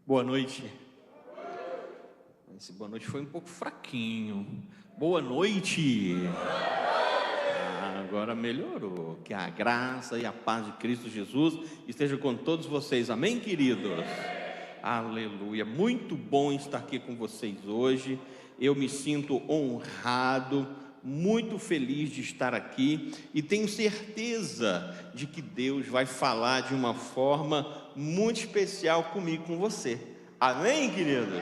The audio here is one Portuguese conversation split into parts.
Boa noite. Esse boa noite foi um pouco fraquinho. Boa noite. Agora melhorou. Que a graça e a paz de Cristo Jesus esteja com todos vocês. Amém, queridos? Aleluia. Muito bom estar aqui com vocês hoje. Eu me sinto honrado, muito feliz de estar aqui e tenho certeza de que Deus vai falar de uma forma muito especial comigo, com você. Amém, queridos?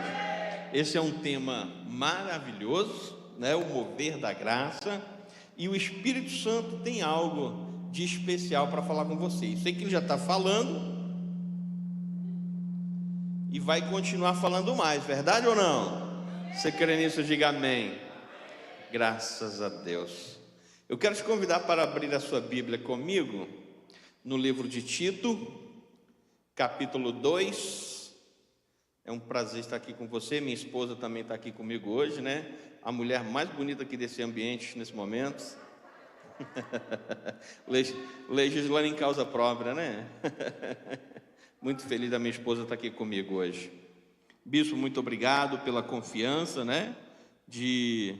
Esse é um tema maravilhoso, né? O mover da graça, e o Espírito Santo tem algo de especial para falar com vocês. Sei que ele já está falando e vai continuar falando mais, verdade ou não? Você crê nisso? Diga amém. Graças a Deus. Eu quero te convidar para abrir a sua Bíblia comigo no livro de Tito, capítulo 2. É um prazer estar aqui com você. Minha esposa também está aqui comigo hoje, né? A mulher mais bonita aqui desse ambiente nesse momento. Legislando em causa própria, né? Muito feliz da minha esposa estar aqui comigo hoje. Bispo, muito obrigado pela confiança, né? De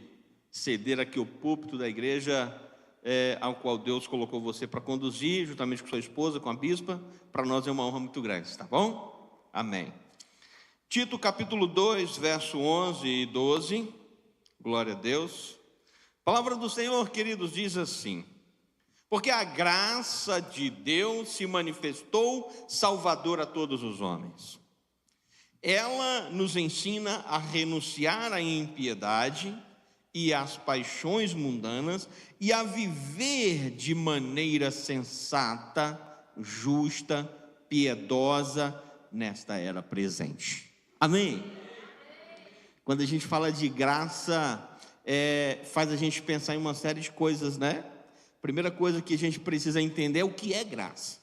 ceder aqui o púlpito da igreja, ao qual Deus colocou você para conduzir, juntamente com sua esposa, com a bispa. Para nós é uma honra muito grande, tá bom? Amém. Tito capítulo 2, verso 11 e 12, glória a Deus. A palavra do Senhor, queridos, diz assim: porque a graça de Deus se manifestou salvadora a todos os homens. Ela nos ensina a renunciar à impiedade e às paixões mundanas e a viver de maneira sensata, justa, piedosa nesta era presente. Amém? Quando a gente fala de graça, faz a gente pensar em uma série de coisas, né? Primeira coisa que a gente precisa entender é o que é graça.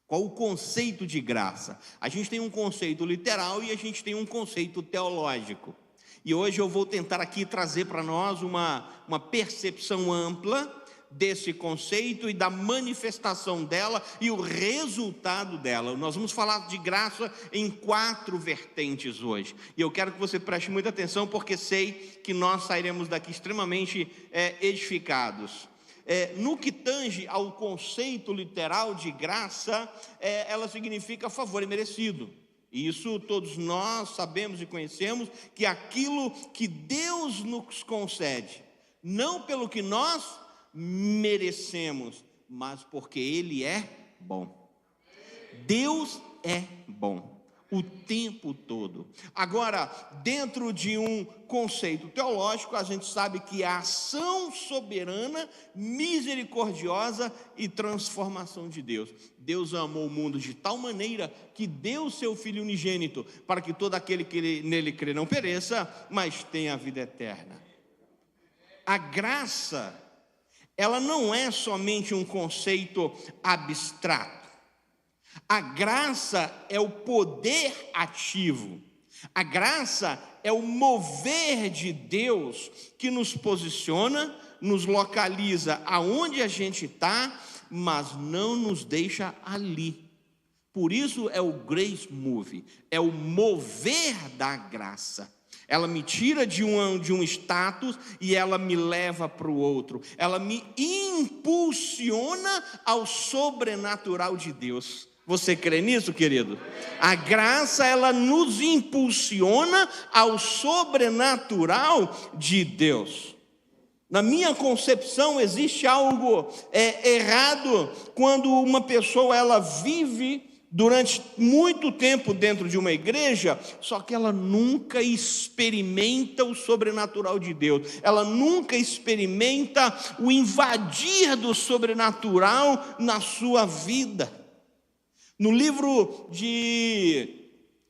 Qual o conceito de graça? A gente tem um conceito literal e a gente tem um conceito teológico. E hoje eu vou tentar aqui trazer para nós uma percepção ampla desse conceito e da manifestação dela e o resultado dela. Nós vamos falar de graça em 4 vertentes hoje. E eu quero que você preste muita atenção, porque sei que nós sairemos daqui extremamente edificados. No que tange ao conceito literal de graça, ela significa favor imerecido. E isso todos nós sabemos e conhecemos, que aquilo que Deus nos concede, não pelo que nós merecemos, mas porque Ele é bom. Deus é bom o tempo todo. Agora, dentro de um conceito teológico, a gente sabe que a ação soberana, misericordiosa e transformação de Deus. Deus amou o mundo de tal maneira que deu o seu Filho unigênito, para que todo aquele que nele crê não pereça, mas tenha a vida eterna. A graça, ela não é somente um conceito abstrato. A graça é o poder ativo. A graça é o mover de Deus que nos posiciona, nos localiza aonde a gente está, mas não nos deixa ali. Por isso é o grace move, é o mover da graça. Ela me tira de um status e ela me leva para o outro. Ela me impulsiona ao sobrenatural de Deus. Você crê nisso, querido? A graça, ela nos impulsiona ao sobrenatural de Deus. Na minha concepção, existe algo errado quando uma pessoa ela vive durante muito tempo dentro de uma igreja, só que ela nunca experimenta o sobrenatural de Deus. Ela nunca experimenta o invadir do sobrenatural na sua vida. No livro de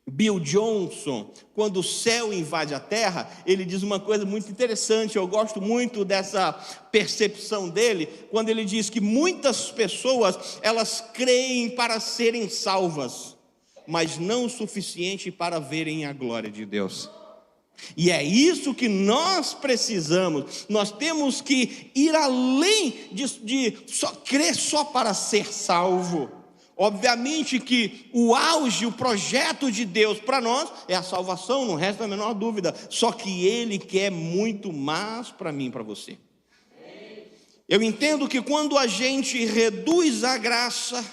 Bill Johnson, quando o céu invade a terra, ele diz uma coisa muito interessante. Eu gosto muito dessa percepção dele, quando ele diz que muitas pessoas, elas creem para serem salvas, mas não o suficiente para verem a glória de Deus. E é isso que nós precisamos. Nós temos que ir além de crer só para ser salvo. Obviamente que o auge, o projeto de Deus para nós é a salvação, não resta a menor dúvida. Só que Ele quer muito mais para mim e para você. Eu entendo que quando a gente reduz a graça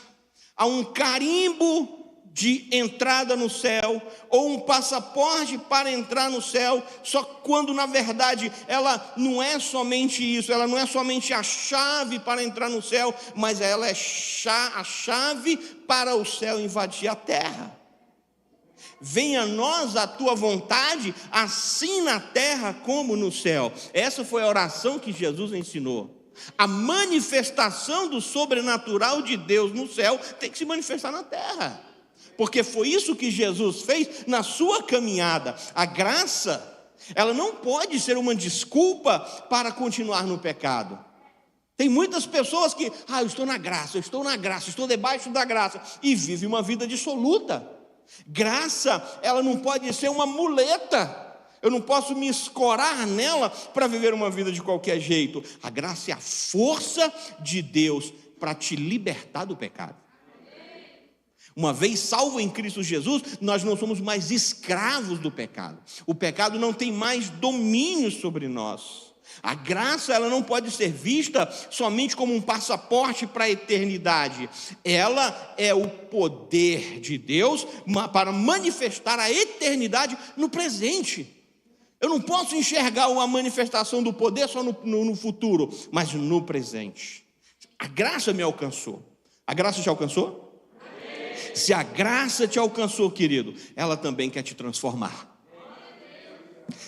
a um carimbo de entrada no céu, ou um passaporte para entrar no céu, só quando na verdade ela não é somente isso, ela não é somente a chave para entrar no céu, mas ela é a chave para o céu invadir a terra. Venha a nós a tua vontade, assim na terra como no céu. Essa foi a oração que Jesus ensinou. A manifestação do sobrenatural de Deus no céu tem que se manifestar na terra, porque foi isso que Jesus fez na sua caminhada. A graça, ela não pode ser uma desculpa para continuar no pecado. Tem muitas pessoas que, eu estou na graça, estou debaixo da graça, e vive uma vida dissoluta. Graça, ela não pode ser uma muleta. Eu não posso me escorar nela para viver uma vida de qualquer jeito. A graça é a força de Deus para te libertar do pecado. Uma vez salvo em Cristo Jesus, nós não somos mais escravos do pecado. O pecado não tem mais domínio sobre nós. A graça, ela não pode ser vista somente como um passaporte para a eternidade. Ela é o poder de Deus para manifestar a eternidade no presente. Eu não posso enxergar a manifestação do poder só no futuro, mas no presente. A graça me alcançou. A graça te alcançou? Amém. Se a graça te alcançou, querido, ela também quer te transformar.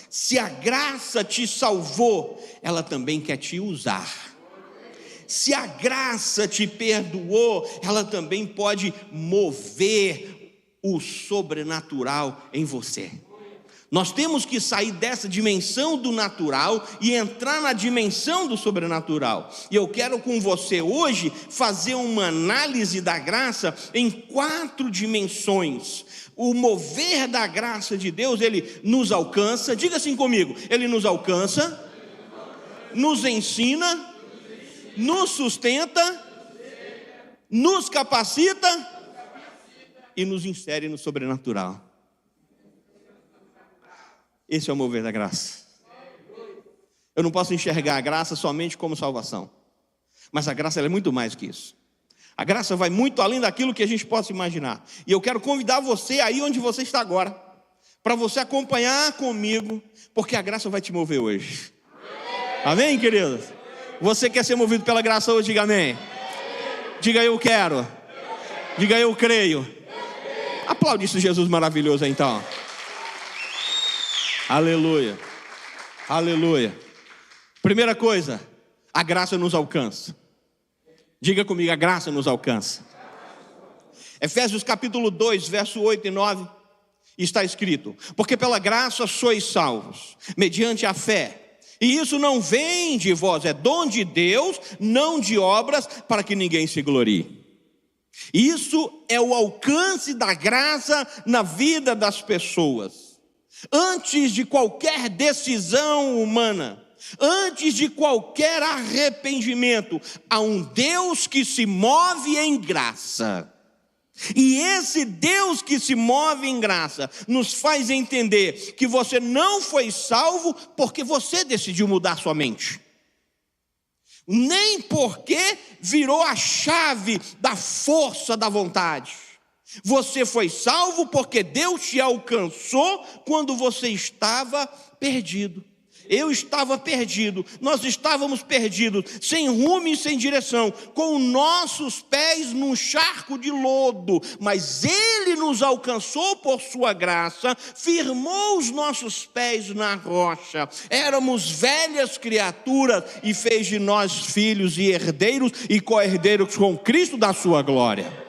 Se a graça te salvou, ela também quer te usar. Se a graça te perdoou, ela também pode mover o sobrenatural em você. Nós temos que sair dessa dimensão do natural e entrar na dimensão do sobrenatural. E eu quero com você hoje fazer uma análise da graça em 4 dimensões. O mover da graça de Deus, ele nos alcança. Diga assim comigo: ele nos alcança, nos ensina, nos sustenta, nos capacita e nos insere no sobrenatural. Esse é o mover da graça. Eu não posso enxergar a graça somente como salvação, mas a graça ela é muito mais que isso. A graça vai muito além daquilo que a gente possa imaginar. E eu quero convidar você aí onde você está agora, para você acompanhar comigo, porque a graça vai te mover hoje. Amém, queridos? Você quer ser movido pela graça hoje? Diga amém. Diga eu quero. Diga eu creio. Aplaude esse Jesus maravilhoso aí, então. Aleluia, aleluia. Primeira coisa, a graça nos alcança. Diga comigo, a graça nos alcança. Efésios capítulo 2, verso 8 e 9, está escrito: porque pela graça sois salvos, mediante a fé. E isso não vem de vós, é dom de Deus, não de obras, para que ninguém se glorie. Isso é o alcance da graça na vida das pessoas. Antes de qualquer decisão humana, antes de qualquer arrependimento, há um Deus que se move em graça. E esse Deus que se move em graça nos faz entender que você não foi salvo porque você decidiu mudar sua mente, nem porque virou a chave da força da vontade. Você foi salvo porque Deus te alcançou quando você estava perdido. Eu estava perdido, nós estávamos perdidos, sem rumo e sem direção, com nossos pés num charco de lodo, mas Ele nos alcançou por sua graça, firmou os nossos pés na rocha. Éramos velhas criaturas e fez de nós filhos e herdeiros e co-herdeiros com Cristo da sua glória.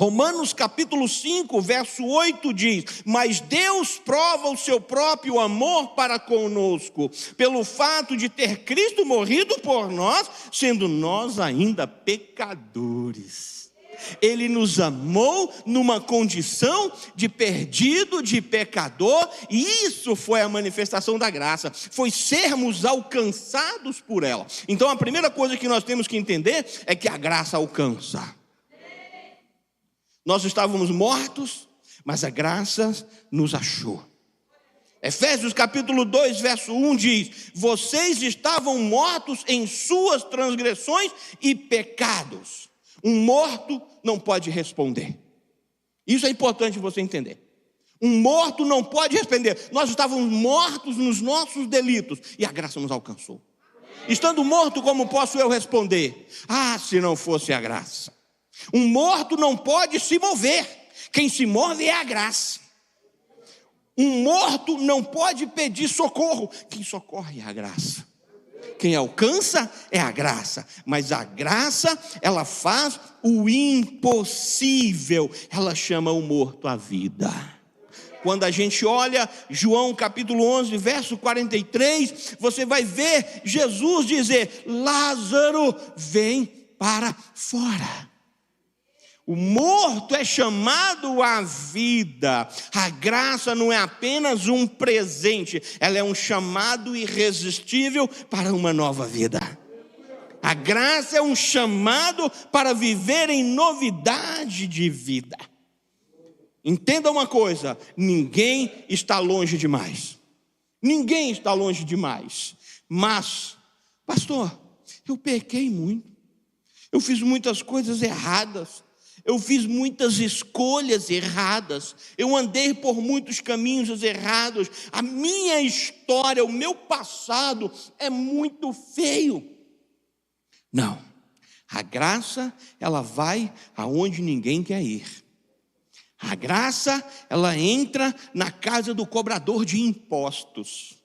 Romanos capítulo 5, verso 8 diz: mas Deus prova o seu próprio amor para conosco, pelo fato de ter Cristo morrido por nós, sendo nós ainda pecadores. Ele nos amou numa condição de perdido, de pecador, e isso foi a manifestação da graça, foi sermos alcançados por ela. Então a primeira coisa que nós temos que entender é que a graça alcança. Nós estávamos mortos, mas a graça nos achou. Efésios capítulo 2, verso 1 diz: vocês estavam mortos em suas transgressões e pecados. Um morto não pode responder. Isso é importante você entender. Um morto não pode responder. Nós estávamos mortos nos nossos delitos e a graça nos alcançou. Estando morto, como posso eu responder? Se não fosse a graça. Um morto não pode se mover. Quem se move é a graça. Um morto não pode pedir socorro. Quem socorre é a graça. Quem alcança é a graça. Mas a graça, ela faz o impossível. Ela chama o morto à vida. Quando a gente olha João capítulo 11, verso 43, você vai ver Jesus dizer: Lázaro, vem para fora. O morto é chamado à vida. A graça não é apenas um presente, ela é um chamado irresistível para uma nova vida. A graça é um chamado para viver em novidade de vida. Entenda uma coisa: ninguém está longe demais. Ninguém está longe demais. Mas, pastor, eu pequei muito. Eu fiz muitas coisas erradas. Eu fiz muitas escolhas erradas. Eu andei por muitos caminhos errados. A minha história, o meu passado é muito feio. Não. A graça, ela vai aonde ninguém quer ir. A graça, ela entra na casa do cobrador de impostos,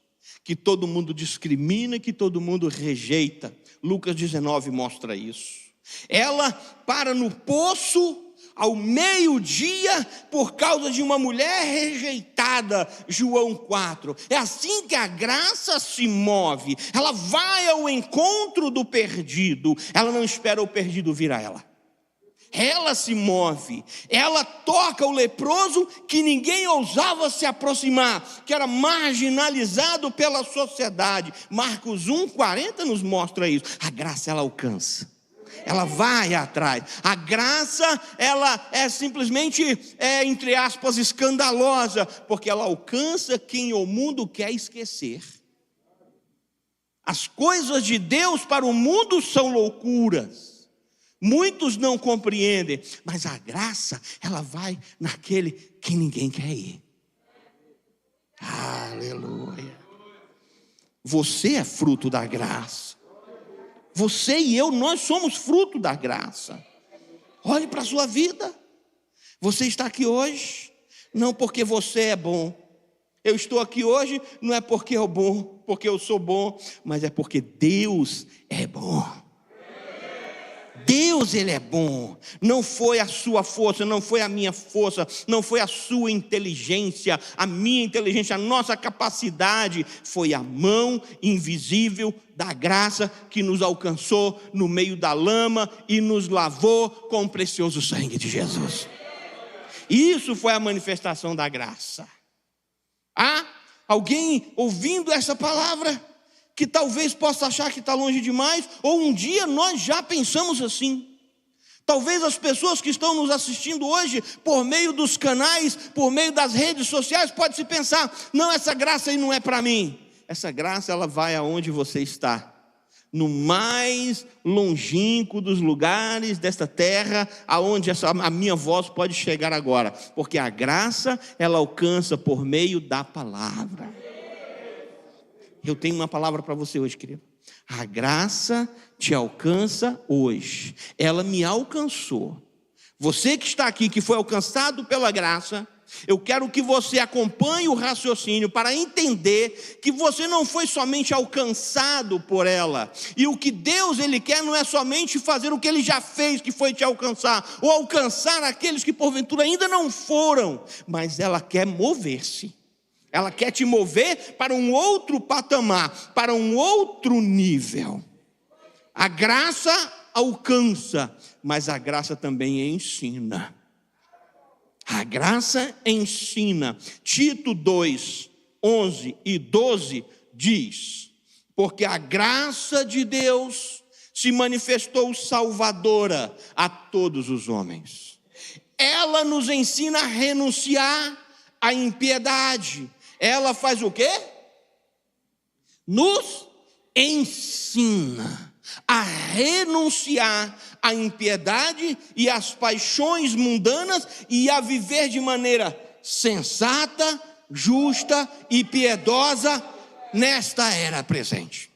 que todo mundo discrimina, que todo mundo rejeita. Lucas 19 mostra isso. Ela para no poço ao meio-dia por causa de uma mulher rejeitada, João 4. É assim que a graça se move. Ela vai ao encontro do perdido. Ela não espera o perdido vir a ela. Ela se move, ela toca o leproso que ninguém ousava se aproximar, que era marginalizado pela sociedade. Marcos 1:40 nos mostra isso. A graça, ela alcança, ela vai atrás. A graça, ela é simplesmente, entre aspas, escandalosa, porque ela alcança quem o mundo quer esquecer. As coisas de Deus para o mundo são loucuras. Muitos não compreendem, mas a graça, ela vai naquele que ninguém quer ir. Aleluia. Você é fruto da graça. Você e eu, nós somos fruto da graça. Olhe para a sua vida. Você está aqui hoje, não porque você é bom. Eu estou aqui hoje, não é porque eu bom, porque eu sou bom, mas é porque Deus é bom. Deus, Ele é bom. Não foi a sua força, não foi a minha força, não foi a sua inteligência, a minha inteligência, a nossa capacidade. Foi a mão invisível da graça que nos alcançou no meio da lama e nos lavou com o precioso sangue de Jesus. Isso foi a manifestação da graça. Há alguém ouvindo essa palavra que talvez possa achar que está longe demais, ou um dia nós já pensamos assim. Talvez as pessoas que estão nos assistindo hoje, por meio dos canais, por meio das redes sociais, pode se pensar: não, essa graça aí não é para mim. Essa graça, ela vai aonde você está, no mais longínquo dos lugares desta terra, aonde a minha voz pode chegar agora, porque a graça, ela alcança por meio da palavra. Eu tenho uma palavra para você hoje, querido. A graça te alcança hoje. Ela me alcançou. Você que está aqui, que foi alcançado pela graça, eu quero que você acompanhe o raciocínio para entender que você não foi somente alcançado por ela. E o que Deus, Ele quer não é somente fazer o que Ele já fez, que foi te alcançar, ou alcançar aqueles que porventura ainda não foram, mas ela quer mover-se. Ela quer te mover para um outro patamar, para um outro nível. A graça alcança, mas a graça também ensina. A graça ensina. Tito 2, 11 e 12 diz: porque a graça de Deus se manifestou salvadora a todos os homens. ela nos ensina a renunciar à impiedade. Ela faz o quê? Nos ensina a renunciar à impiedade e às paixões mundanas e a viver de maneira sensata, justa e piedosa nesta era presente.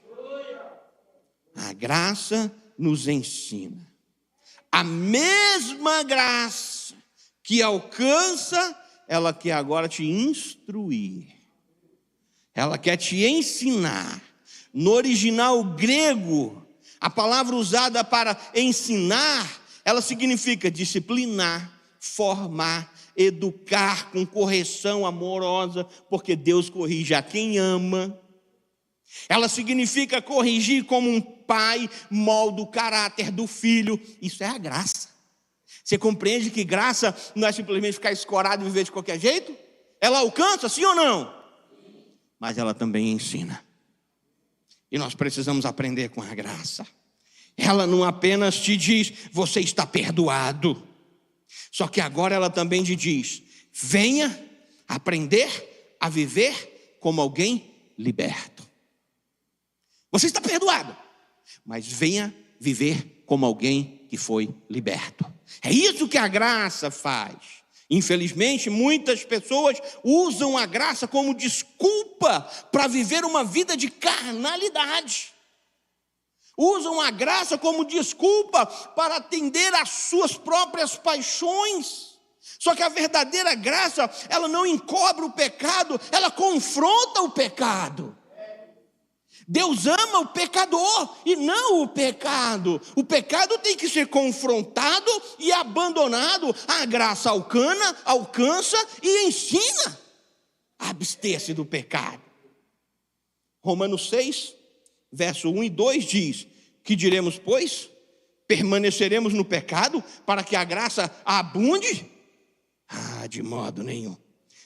A graça nos ensina. A mesma graça que alcança, ela quer agora te instruir. Ela quer te ensinar. No original grego, a palavra usada para ensinar, ela significa disciplinar, formar, educar com correção amorosa, porque Deus corrige a quem ama. Ela significa corrigir como um pai molda o caráter do filho. Isso é a graça. Você compreende que graça não é simplesmente ficar escorado e viver de qualquer jeito? Ela alcança, sim ou não? Mas ela também ensina. E nós precisamos aprender com a graça. Ela não apenas te diz, você está perdoado. Só que agora ela também te diz, venha aprender a viver como alguém liberto. Você está perdoado, mas venha viver como alguém que foi liberto. É isso que a graça faz. Infelizmente, muitas pessoas usam a graça como desculpa para viver uma vida de carnalidade. Usam a graça como desculpa para atender às suas próprias paixões. Só que a verdadeira graça, ela não encobre o pecado, ela confronta o pecado. Deus ama o pecador e não o pecado. O pecado tem que ser confrontado e abandonado. A graça alcança e ensina a abster-se do pecado. Romanos 6, verso 1 e 2 diz, que diremos, pois? Permaneceremos no pecado para que a graça abunde? De modo nenhum.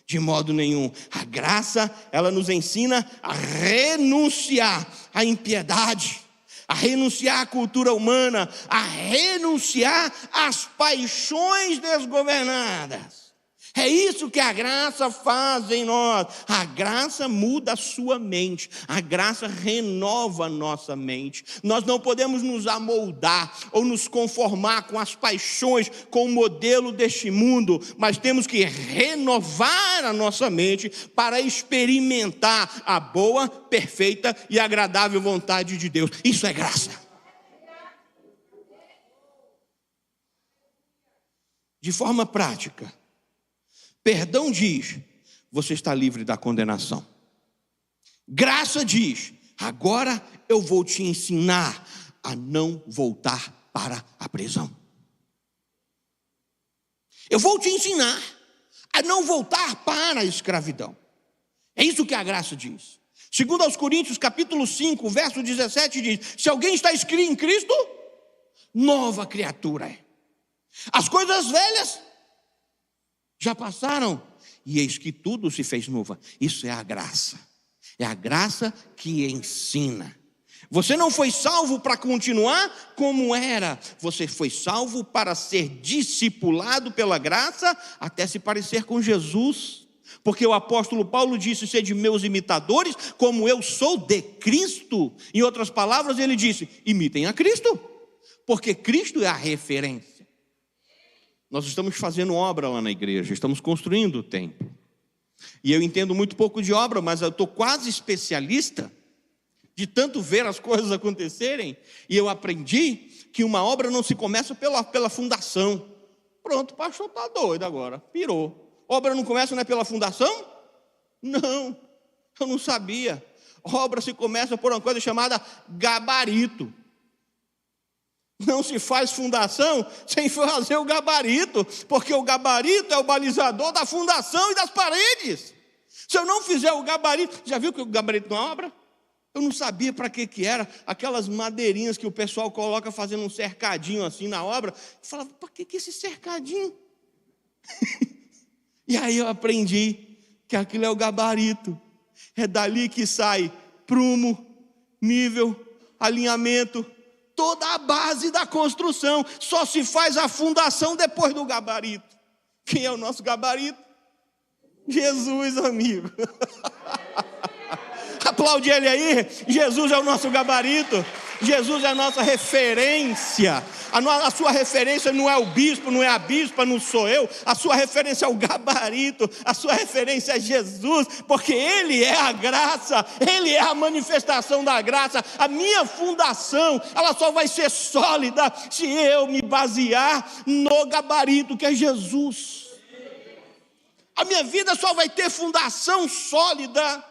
De modo nenhum. A graça, ela nos ensina a renunciar à impiedade, a renunciar à cultura humana, a renunciar às paixões desgovernadas. É isso que a graça faz em nós. A graça muda a sua mente. A graça renova a nossa mente. Nós não podemos nos amoldar ou nos conformar com as paixões, com o modelo deste mundo, mas temos que renovar a nossa mente para experimentar a boa, perfeita e agradável vontade de Deus. Isso é graça. De forma prática, perdão diz, você está livre da condenação. Graça diz, agora eu vou te ensinar a não voltar para a prisão. Eu vou te ensinar a não voltar para a escravidão. É isso que a graça diz. Segundo aos Coríntios, capítulo 5, verso 17 diz, se alguém está inscrito em Cristo, nova criatura é. As coisas velhas já passaram, e eis que tudo se fez novo. Isso é a graça. É a graça que ensina. Você não foi salvo para continuar como era. Você foi salvo para ser discipulado pela graça até se parecer com Jesus. Porque o apóstolo Paulo disse, sede meus imitadores, como eu sou de Cristo. Em outras palavras, ele disse, imitem a Cristo. Porque Cristo é a referência. Nós estamos fazendo obra lá na igreja, estamos construindo o templo. E eu entendo muito pouco de obra, mas eu estou quase especialista de tanto ver as coisas acontecerem. E eu aprendi que uma obra não se começa pela fundação. Pronto, o pastor está doido agora, pirou. Obra não começa, não é pela fundação? Não, eu não sabia. Obra se começa por uma coisa chamada gabarito. Não se faz fundação sem fazer o gabarito, porque o gabarito é o balizador da fundação e das paredes. Se eu não fizer o gabarito, já viu que o gabarito não é obra? Eu não sabia para que era, aquelas madeirinhas que o pessoal coloca fazendo um cercadinho assim na obra. Eu falava, para que esse cercadinho? E aí eu aprendi que aquilo é o gabarito. É dali que sai prumo, nível, alinhamento, toda a base da construção. Só se faz a fundação depois do gabarito. Quem é o nosso gabarito? Jesus, amigo. Aplaude ele aí. Jesus é o nosso gabarito. Jesus é a nossa referência. A sua referência não é o bispo, não é a bispa, não sou eu. A sua referência é o gabarito. A sua referência é Jesus, porque Ele é a graça. Ele é a manifestação da graça. A minha fundação, ela só vai ser sólida se eu me basear no gabarito que é Jesus. A minha vida só vai ter fundação sólida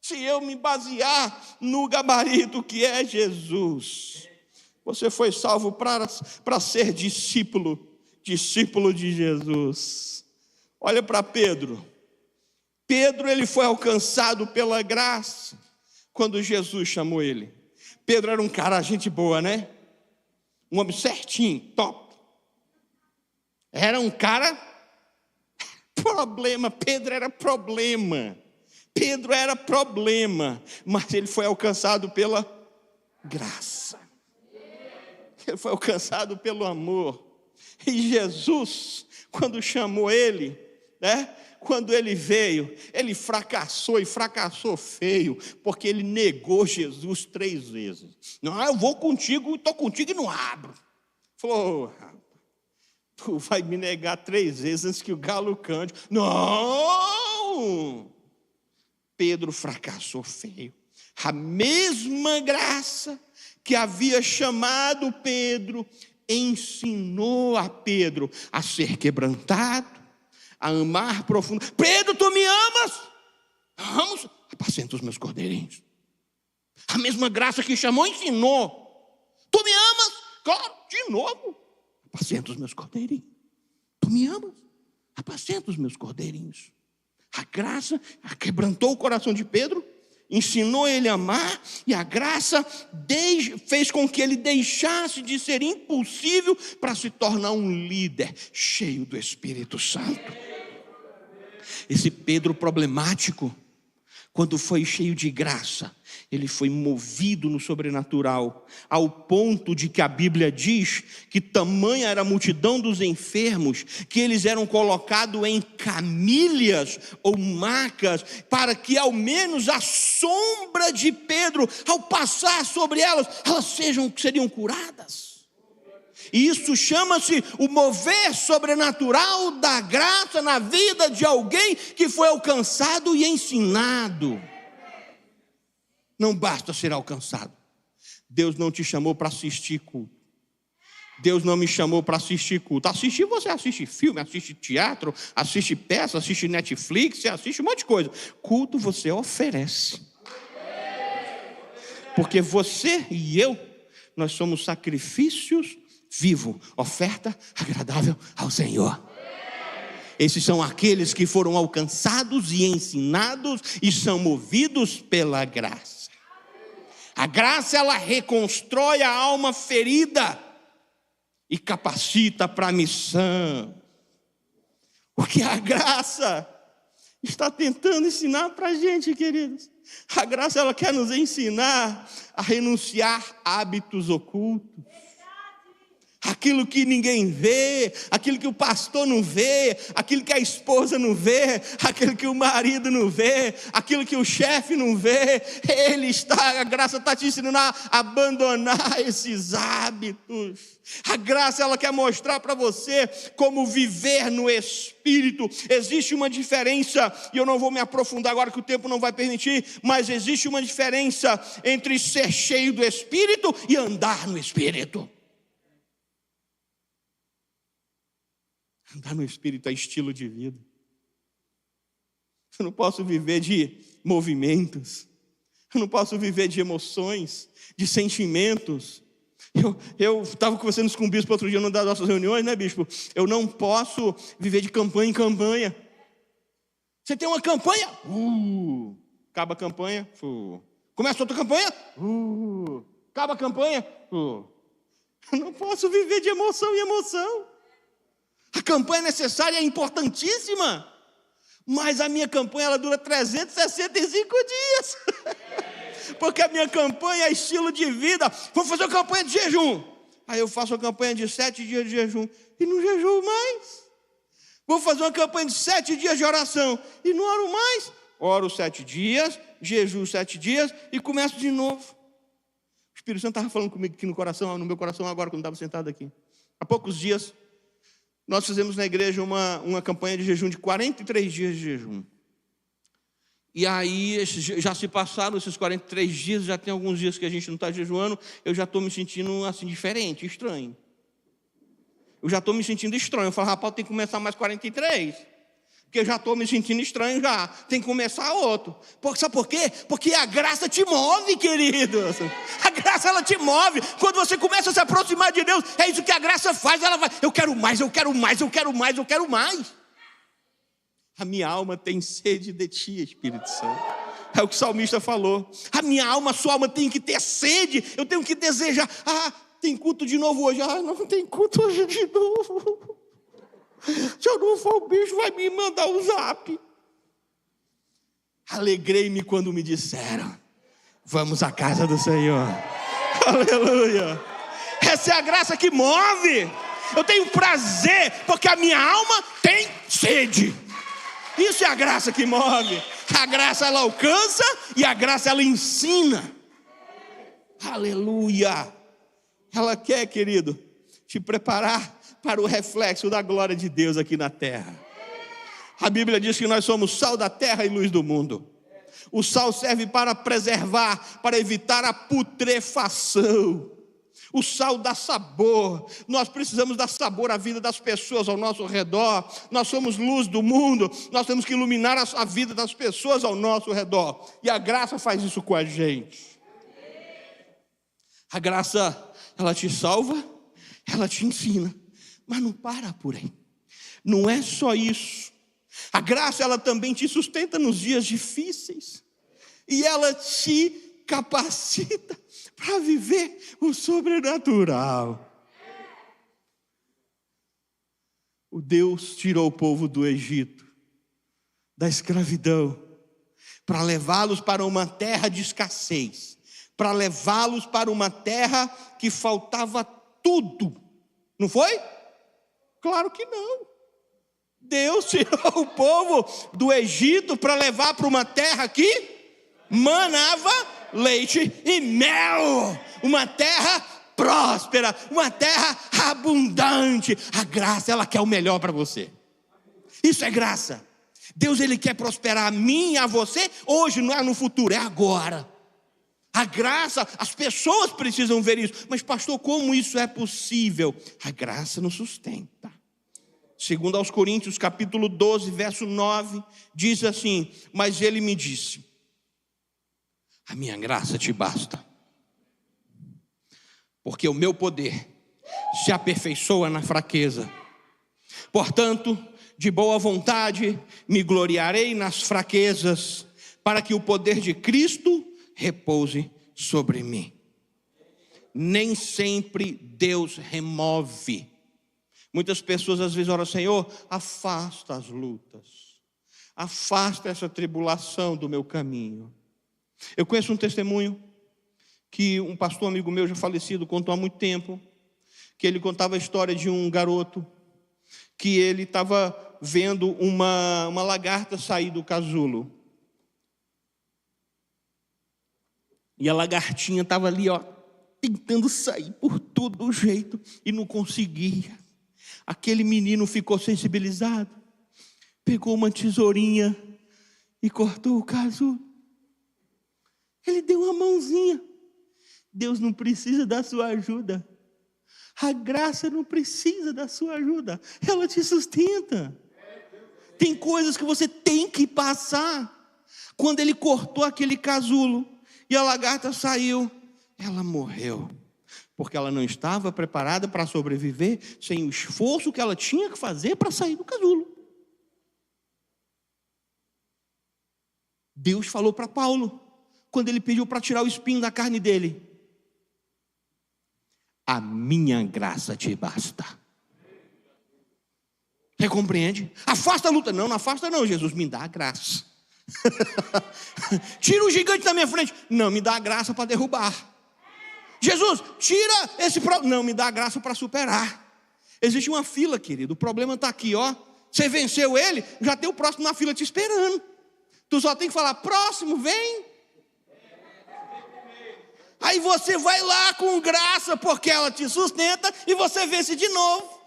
se eu me basear no gabarito que é Jesus. Você foi salvo para ser discípulo de Jesus. Olha para Pedro. Pedro, ele foi alcançado pela graça quando Jesus chamou ele. Pedro era um cara, gente boa, né? Um homem certinho, top. Era um cara problema. Pedro era problema, mas ele foi alcançado pela graça. Ele foi alcançado pelo amor. E Jesus, quando chamou ele, quando ele veio, ele fracassou e fracassou feio, porque ele negou Jesus 3 vezes. Não, eu vou contigo, estou contigo e não abro. Falou, tu vai me negar 3 vezes antes que o galo cante. Não! Pedro fracassou feio. A mesma graça que havia chamado Pedro, ensinou a Pedro a ser quebrantado, a amar profundo. Pedro, tu me amas? Vamos, apacenta os meus cordeirinhos. A mesma graça que chamou, ensinou. Tu me amas? Claro, de novo. Apacenta os meus cordeirinhos. Tu me amas? Apacenta os meus cordeirinhos. A graça quebrantou o coração de Pedro, ensinou ele a amar, e a graça fez com que ele deixasse de ser impulsivo para se tornar um líder cheio do Espírito Santo. Esse Pedro problemático, quando foi cheio de graça, ele foi movido no sobrenatural, ao ponto de que a Bíblia diz que tamanha era a multidão dos enfermos, que eles eram colocados em camilhas ou macas, para que ao menos a sombra de Pedro, ao passar sobre elas seriam curadas. E isso chama-se o mover sobrenatural da graça na vida de alguém que foi alcançado e ensinado. Não basta ser alcançado. Deus não te chamou para assistir culto. Deus não me chamou para assistir culto. Assistir, você assiste filme, assiste teatro, assiste peça, assiste Netflix, você assiste um monte de coisa. Culto você oferece. Porque você e eu, nós somos sacrifícios vivos, oferta agradável ao Senhor. Esses são aqueles que foram alcançados e ensinados e são movidos pela graça. A graça, ela reconstrói a alma ferida e capacita para a missão. O que a graça está tentando ensinar para a gente, queridos? A graça, ela quer nos ensinar a renunciar hábitos ocultos. Aquilo que ninguém vê, aquilo que o pastor não vê, aquilo que a esposa não vê, aquilo que o marido não vê, aquilo que o chefe não vê, a graça está te ensinando a abandonar esses hábitos. A graça, ela quer mostrar para você como viver no Espírito. Existe uma diferença, e eu não vou me aprofundar agora que o tempo não vai permitir, mas existe uma diferença entre ser cheio do Espírito e andar no Espírito. Andar no Espírito é estilo de vida. Eu não posso viver de movimentos. Eu não posso viver de emoções, de sentimentos. Eu estava conversando com o bispo outro dia numa das nossas reuniões, né, bispo? Eu não posso viver de campanha em campanha. Você tem uma campanha, acaba a campanha, começa outra campanha, acaba a campanha, Eu não posso viver de emoção em emoção. A campanha é necessária, é importantíssima, mas a minha campanha, ela dura 365 dias, porque a minha campanha é estilo de vida. Vou fazer uma campanha de jejum, aí eu faço uma campanha de 7 dias de jejum, e não jejuo mais. Vou fazer uma campanha de 7 dias de oração. E não oro mais. Oro 7 dias, jejuo 7 dias e começo de novo. O Espírito Santo estava falando comigo aqui no meu coração agora, quando estava sentado aqui. Há poucos dias, nós fizemos na igreja uma campanha de jejum de 43 dias de jejum. E aí, já se passaram esses 43 dias, já tem alguns dias que a gente não está jejuando, eu já estou me sentindo assim, diferente, estranho. Eu já estou me sentindo estranho. Eu falo, rapaz, tem que começar mais 43. Porque eu já estou me sentindo estranho já. Tem que começar outro. Sabe por quê? Porque a graça te move, queridos. A graça, ela te move. Quando você começa a se aproximar de Deus, é isso que a graça faz. Ela vai, eu quero mais, eu quero mais, eu quero mais, eu quero mais. A minha alma tem sede de ti, Espírito Santo. É o que o salmista falou. A minha alma, a sua alma tem que ter sede. Eu tenho que desejar. Tem culto de novo hoje. Não tem culto hoje de novo. Se eu não for, o bicho vai me mandar um zap. Alegrei-me quando me disseram: vamos à casa do Senhor. Aleluia. Essa é a graça que move. Eu tenho prazer, porque a minha alma tem sede. Isso é a graça que move. A graça, ela alcança e a graça, ela ensina. Aleluia. Ela quer, querido, te preparar para o reflexo da glória de Deus aqui na terra. A Bíblia diz que nós somos sal da terra e luz do mundo. O sal serve para preservar, para evitar a putrefação. O sal dá sabor. Nós precisamos dar sabor à vida das pessoas ao nosso redor. Nós somos luz do mundo. Nós temos que iluminar a vida das pessoas ao nosso redor. E a graça faz isso com a gente. A graça, ela te salva, ela te ensina. Mas não para por aí. Não é só isso. A graça, ela também te sustenta nos dias difíceis. E ela te capacita para viver o sobrenatural. O Deus tirou o povo do Egito, da escravidão, para levá-los para uma terra de escassez, para levá-los para uma terra que faltava tudo. Não foi? Claro que não. Deus tirou o povo do Egito para levar para uma terra que manava leite e mel, uma terra próspera, uma terra abundante. A graça, ela quer o melhor para você. Isso é graça. Deus, ele quer prosperar a mim e a você hoje, não é no futuro, é agora. A graça, as pessoas precisam ver isso. Mas pastor, como isso é possível? A graça nos sustenta. Segundo aos Coríntios, capítulo 12, verso 9, diz assim: mas ele me disse: a minha graça te basta, porque o meu poder se aperfeiçoa na fraqueza. Portanto, de boa vontade me gloriarei nas fraquezas, para que o poder de Cristo repouse sobre mim. Nem sempre Deus remove. Muitas pessoas às vezes oram: Senhor, afasta as lutas, afasta essa tribulação do meu caminho. Eu conheço um testemunho que um pastor amigo meu já falecido contou há muito tempo, que ele contava a história de um garoto que ele estava vendo uma lagarta sair do casulo. E a lagartinha estava ali, tentando sair por todo jeito e não conseguia. Aquele menino ficou sensibilizado, pegou uma tesourinha e cortou o casulo. Ele deu uma mãozinha. Deus não precisa da sua ajuda. A graça não precisa da sua ajuda. Ela te sustenta. Tem coisas que você tem que passar. Quando ele cortou aquele casulo e a lagarta saiu, ela morreu. Porque ela não estava preparada para sobreviver sem o esforço que ela tinha que fazer para sair do casulo. Deus falou para Paulo, quando ele pediu para tirar o espinho da carne dele: a minha graça te basta. Você compreende? Afasta a luta. Não, não afasta não, Jesus, me dá a graça. Tira o gigante da minha frente. Não, me dá a graça para derrubar. Jesus, tira esse problema. Não, me dá a graça para superar. Existe uma fila, querido. O problema está aqui, Você venceu ele, já tem o próximo na fila te esperando. Tu só tem que falar, próximo, vem. Aí você vai lá com graça, porque ela te sustenta, e você vence de novo.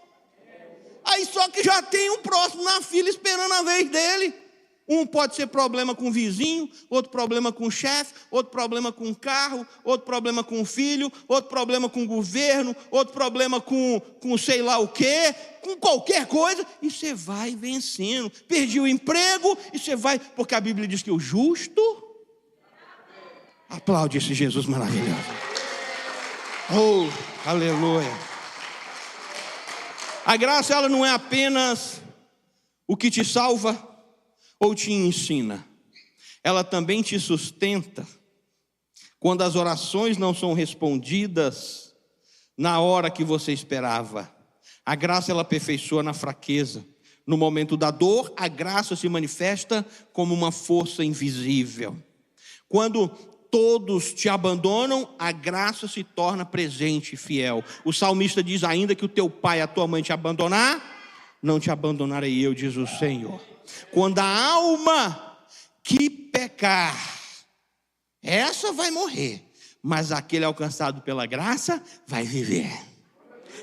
Aí só que já tem um próximo na fila esperando a vez dele. Um pode ser problema com o vizinho, outro problema com o chefe, outro problema com o carro, outro problema com o filho, outro problema com o governo, outro problema com sei lá o quê, com qualquer coisa, e você vai vencendo. Perdi o emprego, e você vai, porque a Bíblia diz que o justo... Aplaude esse Jesus maravilhoso. Oh, aleluia. A graça, ela não é apenas o que te salva ou te ensina. Ela também te sustenta quando as orações não são respondidas na hora que você esperava. A graça, ela aperfeiçoa na fraqueza. No momento da dor, a graça se manifesta como uma força invisível. Quando todos te abandonam, a graça se torna presente e fiel. O salmista diz, ainda que o teu pai e a tua mãe te abandonar, não te abandonarei eu, diz o Senhor. Quando a alma que pecar, essa vai morrer, mas aquele alcançado pela graça vai viver.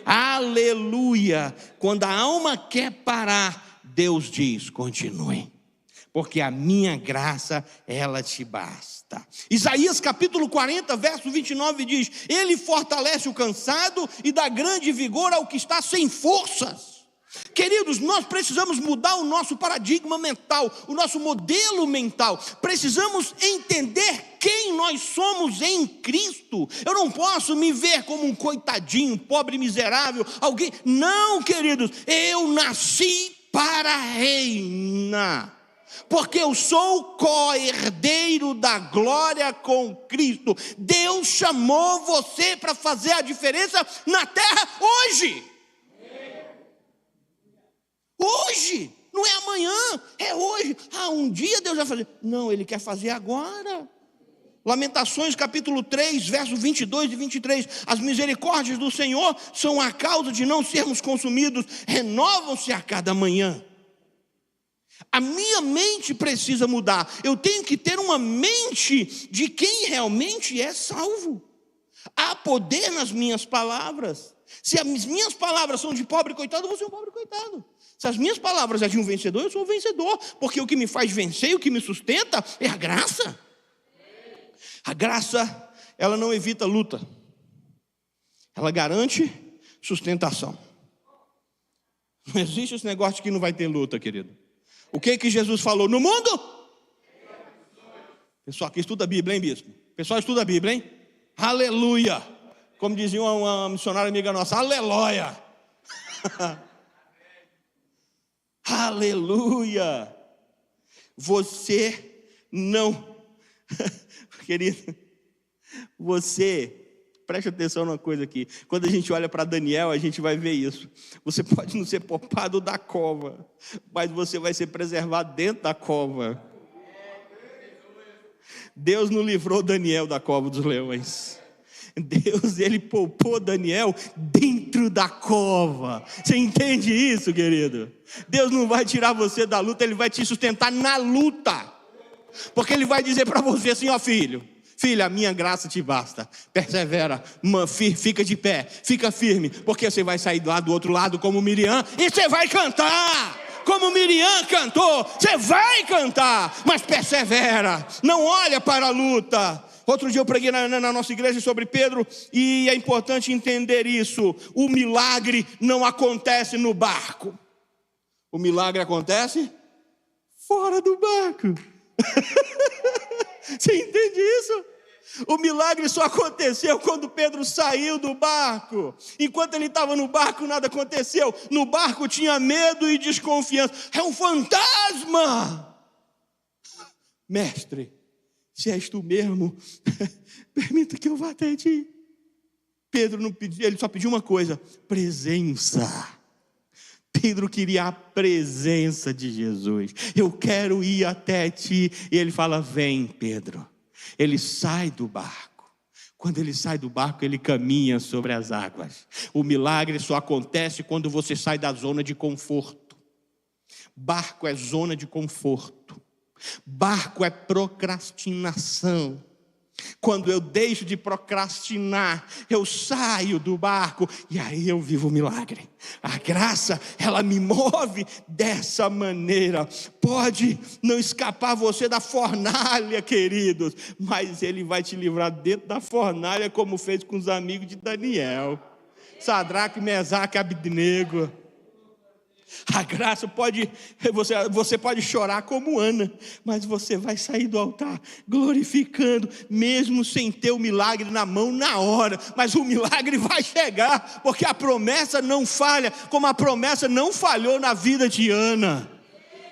Aleluia! Quando a alma quer parar, Deus diz, continue, porque a minha graça, ela te basta. Isaías capítulo 40, verso 29 diz, ele fortalece o cansado e dá grande vigor ao que está sem forças. Queridos, nós precisamos mudar o nosso paradigma mental, o nosso modelo mental. Precisamos entender quem nós somos em Cristo. Eu não posso me ver como um coitadinho, pobre, miserável, alguém. Não, queridos, eu nasci para reinar. Porque eu sou co-herdeiro da glória com Cristo. Deus chamou você para fazer a diferença na terra hoje. Hoje, não é amanhã, é hoje. Um dia Deus vai fazer. Não, Ele quer fazer agora. Lamentações capítulo 3, versos 22 e 23. As misericórdias do Senhor são a causa de não sermos consumidos. Renovam-se a cada manhã. A minha mente precisa mudar. Eu tenho que ter uma mente de quem realmente é salvo. Há poder nas minhas palavras. Se as minhas palavras são de pobre coitado, eu vou ser um pobre coitado. Se as minhas palavras é de um vencedor, eu sou um vencedor. Porque o que me faz vencer e o que me sustenta é a graça. A graça, ela não evita luta. Ela garante sustentação. Não existe esse negócio de que não vai ter luta, querido. O que Jesus falou no mundo? Pessoal que estuda a Bíblia, hein, bispo? Pessoal estuda a Bíblia, hein? Aleluia! Como dizia uma missionária amiga nossa, aleluia! Aleluia! Você não, querido, você... Preste atenção numa coisa aqui. Quando a gente olha para Daniel, a gente vai ver isso. Você pode não ser poupado da cova, mas você vai ser preservado dentro da cova. Deus não livrou Daniel da cova dos leões. Deus, Ele poupou Daniel dentro da cova. Você entende isso, querido? Deus não vai tirar você da luta, Ele vai te sustentar na luta. Porque Ele vai dizer para você assim, ó filho, filha, a minha graça te basta. Persevera, fica de pé, fica firme, porque você vai sair lá do outro lado como Miriam e você vai cantar. Como Miriam cantou, você vai cantar, mas persevera, não olha para a luta. Outro dia eu preguei na nossa igreja sobre Pedro e é importante entender isso. O milagre não acontece no barco. O milagre acontece fora do barco. Você entende isso? O milagre só aconteceu quando Pedro saiu do barco. Enquanto ele estava no barco, nada aconteceu. No barco tinha medo e desconfiança. É um fantasma. Mestre, se és tu mesmo, permita que eu vá até ti. Pedro não pediu, ele só pediu uma coisa: presença. Pedro queria a presença de Jesus. Eu quero ir até ti. E ele fala: vem, Pedro. Ele sai do barco. Quando ele sai do barco, ele caminha sobre as águas. O milagre só acontece quando você sai da zona de conforto. Barco é zona de conforto. Barco é procrastinação. Quando eu deixo de procrastinar, eu saio do barco e aí eu vivo o milagre. A graça, ela me move dessa maneira. Pode não escapar você da fornalha, queridos, mas ele vai te livrar dentro da fornalha, como fez com os amigos de Daniel, Sadraque, Mesaque e Abednego. A graça pode, você pode chorar como Ana, mas você vai sair do altar glorificando, mesmo sem ter o milagre na mão na hora, mas o milagre vai chegar, porque a promessa não falha, como a promessa não falhou na vida de Ana.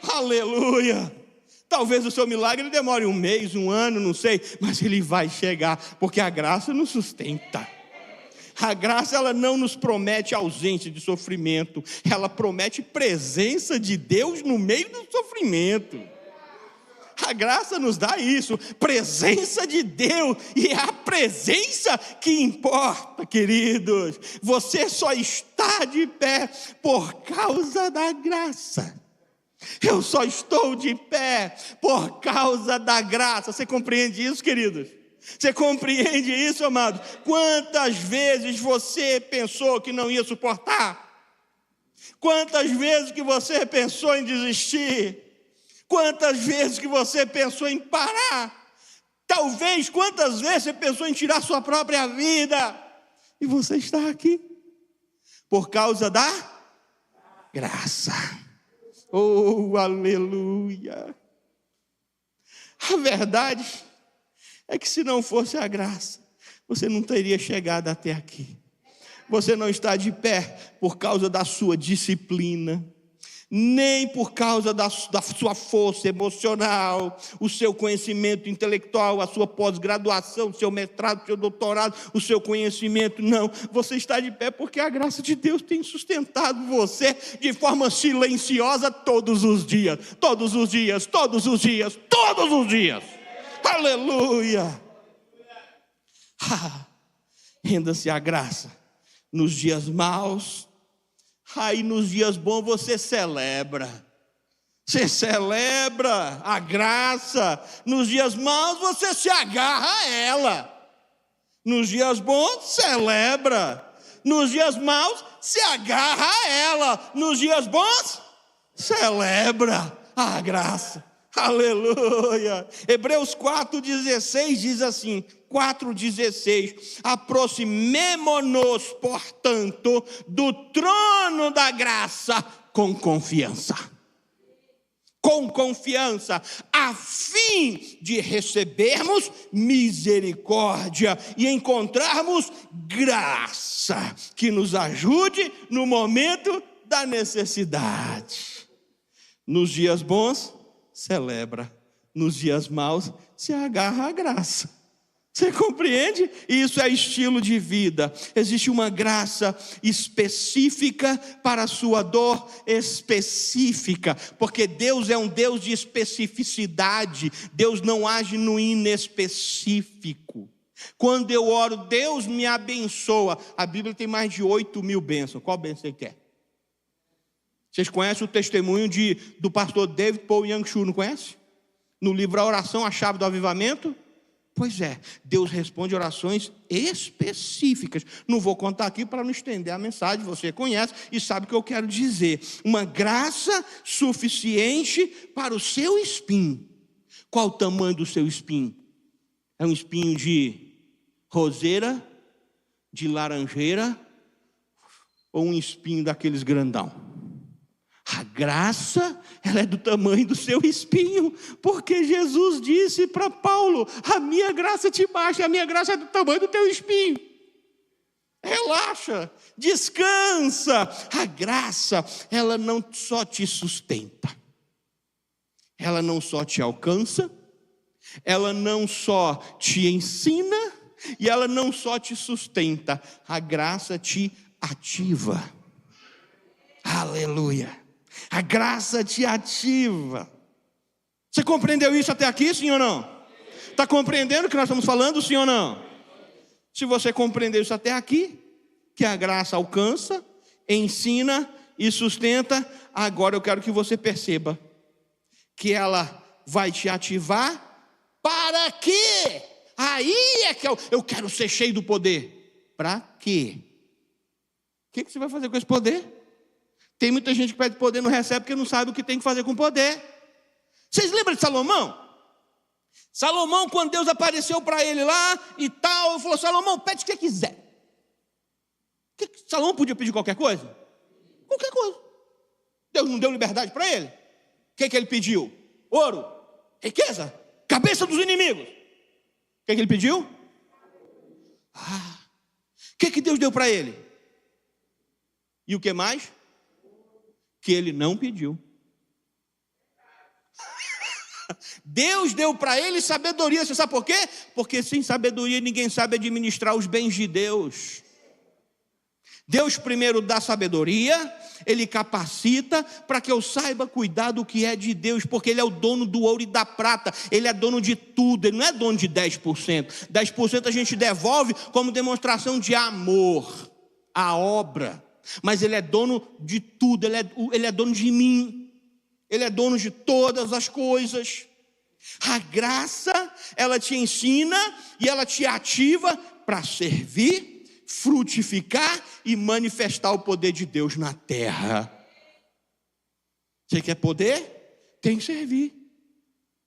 Aleluia! Talvez o seu milagre demore 1 mês, 1 ano, não sei, mas ele vai chegar, porque a graça nos sustenta. A graça, ela não nos promete ausência de sofrimento, ela promete presença de Deus no meio do sofrimento. A graça nos dá isso, presença de Deus, e é a presença que importa, queridos. Você só está de pé por causa da graça. Eu só estou de pé por causa da graça. Você compreende isso, queridos? Você compreende isso, amado? Quantas vezes você pensou que não ia suportar? Quantas vezes que você pensou em desistir? Quantas vezes que você pensou em parar? Talvez quantas vezes você pensou em tirar sua própria vida? E você está aqui por causa da graça. Oh, aleluia! A verdade é que se não fosse a graça, você não teria chegado até aqui. Você não está de pé por causa da sua disciplina, nem por causa da sua força emocional, o seu conhecimento intelectual, a sua pós-graduação, o seu mestrado, o seu doutorado, o seu conhecimento. Não, você está de pé porque a graça de Deus tem sustentado você de forma silenciosa todos os dias, todos os dias, todos os dias, todos os dias. Aleluia! Renda-se à graça nos dias maus. Aí nos dias bons você celebra. Você celebra a graça. Nos dias maus você se agarra a ela. Nos dias bons celebra. Nos dias maus se agarra a ela. Nos dias bons celebra a graça. Aleluia! Hebreus 4,16 diz assim, 4,16: aproximemo-nos, portanto, do trono da graça com confiança, a fim de recebermos misericórdia e encontrarmos graça que nos ajude no momento da necessidade. Nos dias bons celebra, nos dias maus se agarra à graça. Você compreende? Isso é estilo de vida. Existe uma graça específica para a sua dor específica, porque Deus é um Deus de especificidade. Deus não age no inespecífico. Quando eu oro, Deus me abençoa. A Bíblia tem mais de 8.000 bênçãos. Qual bênção você quer? Vocês conhecem o testemunho do pastor David Paul Yang-Shu, não conhece? No livro A Oração, a Chave do Avivamento? Pois é, Deus responde orações específicas. Não vou contar aqui para não estender a mensagem, você conhece e sabe o que eu quero dizer. Uma graça suficiente para o seu espinho. Qual o tamanho do seu espinho? É um espinho de roseira, de laranjeira, ou um espinho daqueles grandão? A graça, ela é do tamanho do seu espinho, porque Jesus disse para Paulo: a minha graça te basta, a minha graça é do tamanho do teu espinho. Relaxa, descansa. A graça, ela não só te sustenta, ela não só te alcança, ela não só te ensina, e ela não só te sustenta, a graça te ativa. Aleluia. A graça te ativa. Você compreendeu isso até aqui, sim ou não? Está compreendendo o que nós estamos falando, sim ou não? Se você compreendeu isso até aqui, que a graça alcança, ensina e sustenta. Agora eu quero que você perceba que ela vai te ativar para quê? Aí é que eu quero ser cheio do poder. Para quê? O que você vai fazer com esse poder? Tem muita gente que pede poder e não recebe porque não sabe o que tem que fazer com o poder. Vocês lembram de Salomão? Salomão, quando Deus apareceu para ele lá e tal, ele falou: Salomão, pede o que quiser. Salomão podia pedir qualquer coisa? Qualquer coisa. Deus não deu liberdade para ele? O que ele pediu? Ouro, riqueza, cabeça dos inimigos. O que ele pediu? O que Deus deu para ele? E o que mais? Que ele não pediu. Deus deu para ele sabedoria. Você sabe por quê? Porque sem sabedoria ninguém sabe administrar os bens de Deus. Deus primeiro dá sabedoria, Ele capacita para que eu saiba cuidar do que é de Deus, porque Ele é o dono do ouro e da prata, Ele é dono de tudo, Ele não é dono de 10%. 10% a gente devolve como demonstração de amor à obra, mas Ele é dono de tudo, Ele é dono de mim, Ele é dono de todas as coisas. A graça, ela te ensina e ela te ativa para servir, frutificar e manifestar o poder de Deus na terra. Você quer poder? Tem que servir.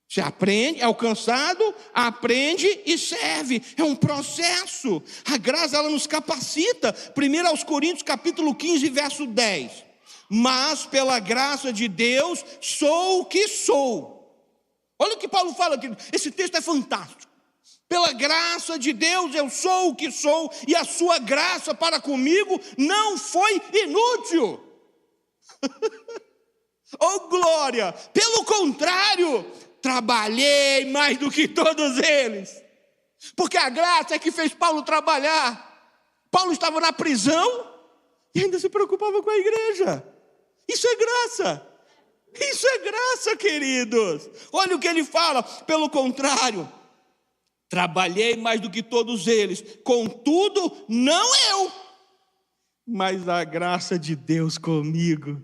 Você aprende, é alcançado, aprende e serve. É um processo. A graça, ela nos capacita. 1 aos Coríntios, capítulo 15, verso 10. Mas pela graça de Deus, sou o que sou. Olha o que Paulo fala aqui. Esse texto é fantástico. Pela graça de Deus eu sou o que sou, e a sua graça para comigo não foi inútil. Oh glória! Pelo contrário, trabalhei mais do que todos eles. Porque a graça é que fez Paulo trabalhar. Paulo estava na prisão e ainda se preocupava com a igreja. Isso é graça. Isso é graça, queridos. Olha o que ele fala. Pelo contrário, trabalhei mais do que todos eles, contudo, não eu, mas a graça de Deus comigo.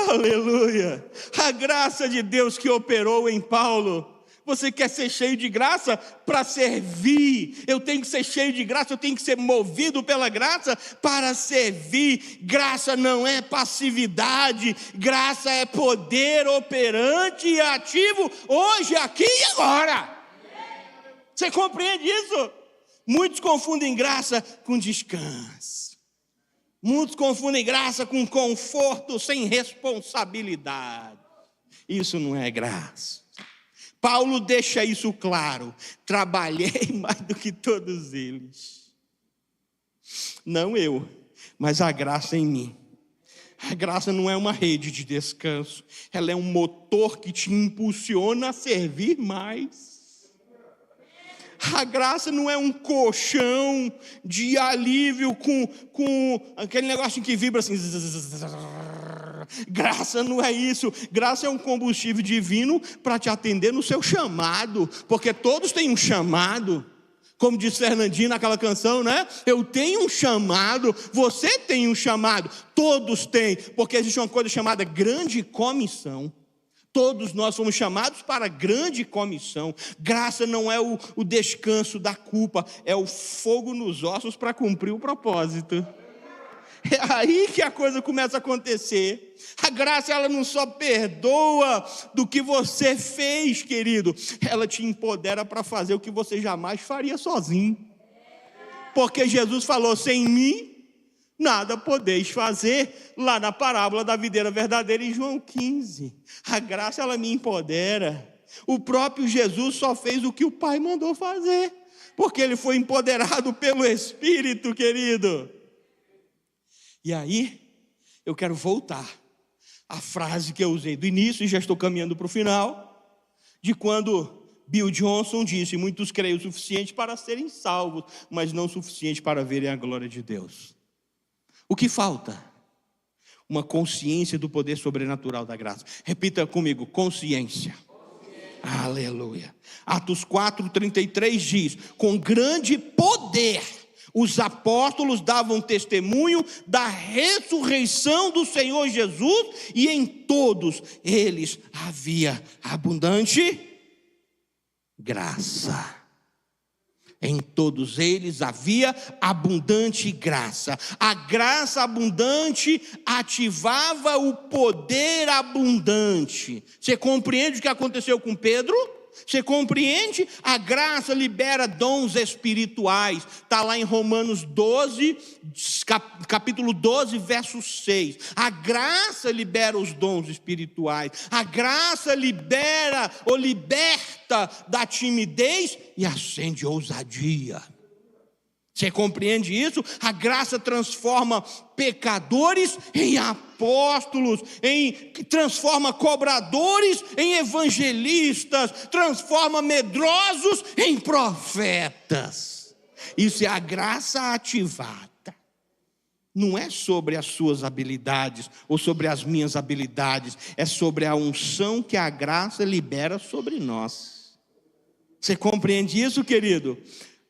Aleluia! A graça de Deus que operou em Paulo. Você quer ser cheio de graça? Para servir. Eu tenho que ser cheio de graça, eu tenho que ser movido pela graça para servir. Graça não é passividade, graça é poder operante e ativo hoje, aqui e agora. Você compreende isso? Muitos confundem graça com descanso. Muitos confundem graça com conforto sem responsabilidade. Isso não é graça. Paulo deixa isso claro. Trabalhei mais do que todos eles. Não eu, mas a graça em mim. A graça não é uma rede de descanso. Ela é um motor que te impulsiona a servir mais. A graça não é um colchão de alívio com aquele negócio que vibra assim. Graça não é isso. Graça é um combustível divino para te atender no seu chamado. Porque todos têm um chamado. Como diz Fernandinho naquela canção, né? Eu tenho um chamado, você tem um chamado. Todos têm. Porque existe uma coisa chamada grande comissão. Todos nós fomos chamados para a grande comissão. Graça não é o descanso da culpa, é o fogo nos ossos para cumprir o propósito. É aí que a coisa começa a acontecer. A graça, ela não só perdoa do que você fez, querido, ela te empodera para fazer o que você jamais faria sozinho. Porque Jesus falou: sem mim nada podeis fazer, lá na parábola da videira verdadeira em João 15. A graça, ela me empodera. O próprio Jesus só fez o que o Pai mandou fazer, porque ele foi empoderado pelo Espírito, querido. E aí, eu quero voltar à frase que eu usei do início, e já estou caminhando para o final, de quando Bill Johnson disse: muitos creem o suficiente para serem salvos, mas não o suficiente para verem a glória de Deus. O que falta? Uma consciência do poder sobrenatural da graça. Repita comigo: consciência. Aleluia. Atos 4:33 diz: com grande poder Os apóstolos davam testemunho da ressurreição do Senhor Jesus, e em todos eles havia abundante graça. Em todos eles havia abundante graça. A graça abundante ativava o poder abundante. Você compreende o que aconteceu com Pedro? Você compreende? A graça libera dons espirituais. Está lá em Romanos 12, capítulo 12, verso 6. A graça libera os dons espirituais. A graça libera ou liberta da timidez e acende ousadia. Você compreende isso? A graça transforma pecadores em apóstolos, transforma cobradores em evangelistas, transforma medrosos em profetas. Isso é a graça ativada. Não é sobre as suas habilidades ou sobre as minhas habilidades, é sobre a unção que a graça libera sobre nós. Você compreende isso, querido?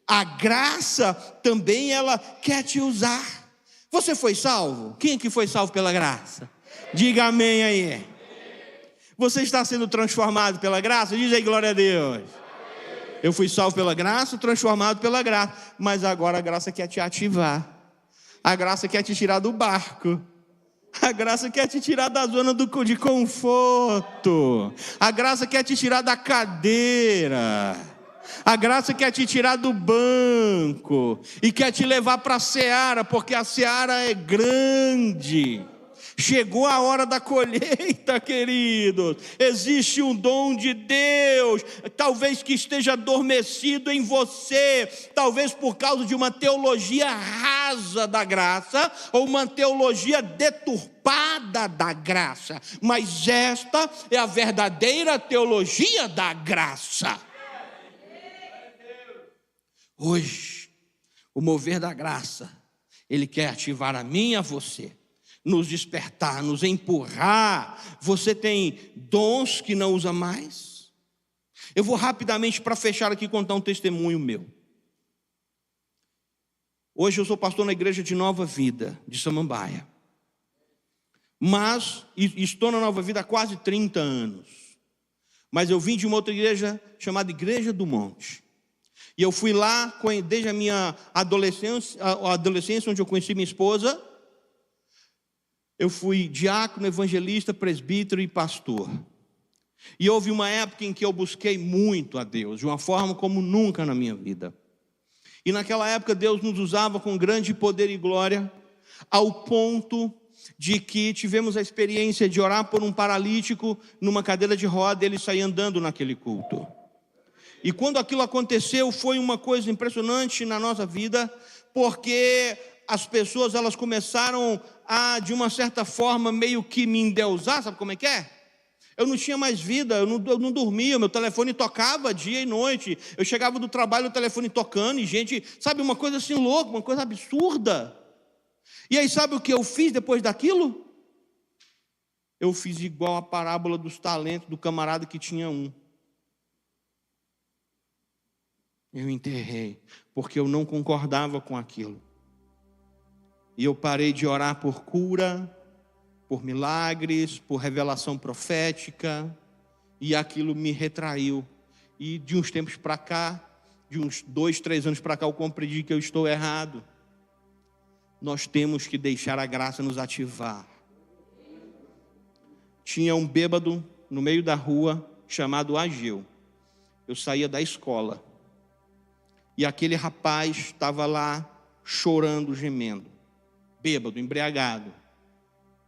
A graça também ela quer te usar. Você foi salvo? Quem que foi salvo pela graça? Diga amém aí. Você está sendo transformado pela graça? Diz aí glória a Deus. Eu fui salvo pela graça, transformado pela graça. Mas agora a graça quer te ativar. A graça quer te tirar do barco. A graça quer te tirar da zona de conforto. A graça quer te tirar da cadeira. A graça quer te tirar do banco e quer te levar para a seara, porque a seara é grande. Chegou a hora da colheita, queridos. Existe um dom de Deus, talvez que esteja adormecido em você, talvez por causa de uma teologia rasa da graça, ou uma teologia deturpada da graça. Mas esta é a verdadeira teologia da graça. Hoje, o mover da graça, ele quer ativar a mim e a você, nos despertar, nos empurrar. Você tem dons que não usa mais? Eu vou rapidamente, para fechar aqui, contar um testemunho meu. Hoje eu sou pastor na igreja de Nova Vida, de Samambaia. Mas estou na Nova Vida há quase 30 anos. Mas eu vim de uma outra igreja chamada Igreja do Monte. E eu fui lá desde a minha adolescência, onde eu conheci minha esposa. Eu fui diácono, evangelista, presbítero e pastor. E houve uma época em que eu busquei muito a Deus, de uma forma como nunca na minha vida. E naquela época Deus nos usava com grande poder e glória, ao ponto de que tivemos a experiência de orar por um paralítico numa cadeira de roda, e ele sair andando naquele culto. E quando aquilo aconteceu, foi uma coisa impressionante na nossa vida, porque as pessoas elas começaram a, de uma certa forma, meio que me endeusar. Sabe como é que é? Eu não tinha mais vida, eu não dormia, meu telefone tocava dia e noite. Eu chegava do trabalho, o telefone tocando, e gente, sabe, uma coisa assim louca, uma coisa absurda. E aí sabe o que eu fiz depois daquilo? Eu fiz igual a parábola dos talentos do camarada que tinha um. Eu enterrei, porque eu não concordava com aquilo. E eu parei de orar por cura, por milagres, por revelação profética, e aquilo me retraiu. E de uns tempos para cá, de uns 2, 3 anos para cá, eu compreendi que eu estou errado. Nós temos que deixar a graça nos ativar. Tinha um bêbado no meio da rua, chamado Ageu. Eu saía da escola. E aquele rapaz estava lá chorando, gemendo, bêbado, embriagado.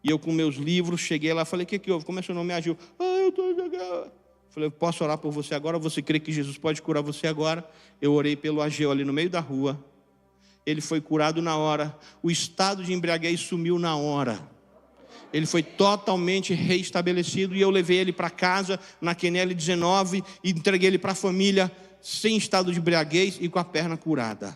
E eu com meus livros cheguei lá e falei: o que houve? Como é seu nome? Ageu. Eu estou jogando. Falei: posso orar por você agora? Você crê que Jesus pode curar você agora? Eu orei pelo Ageu ali no meio da rua. Ele foi curado na hora. O estado de embriaguez sumiu na hora. Ele foi totalmente reestabelecido. E eu levei ele para casa na QNL 19 e entreguei ele para a família, sem estado de embriaguez e com a perna curada.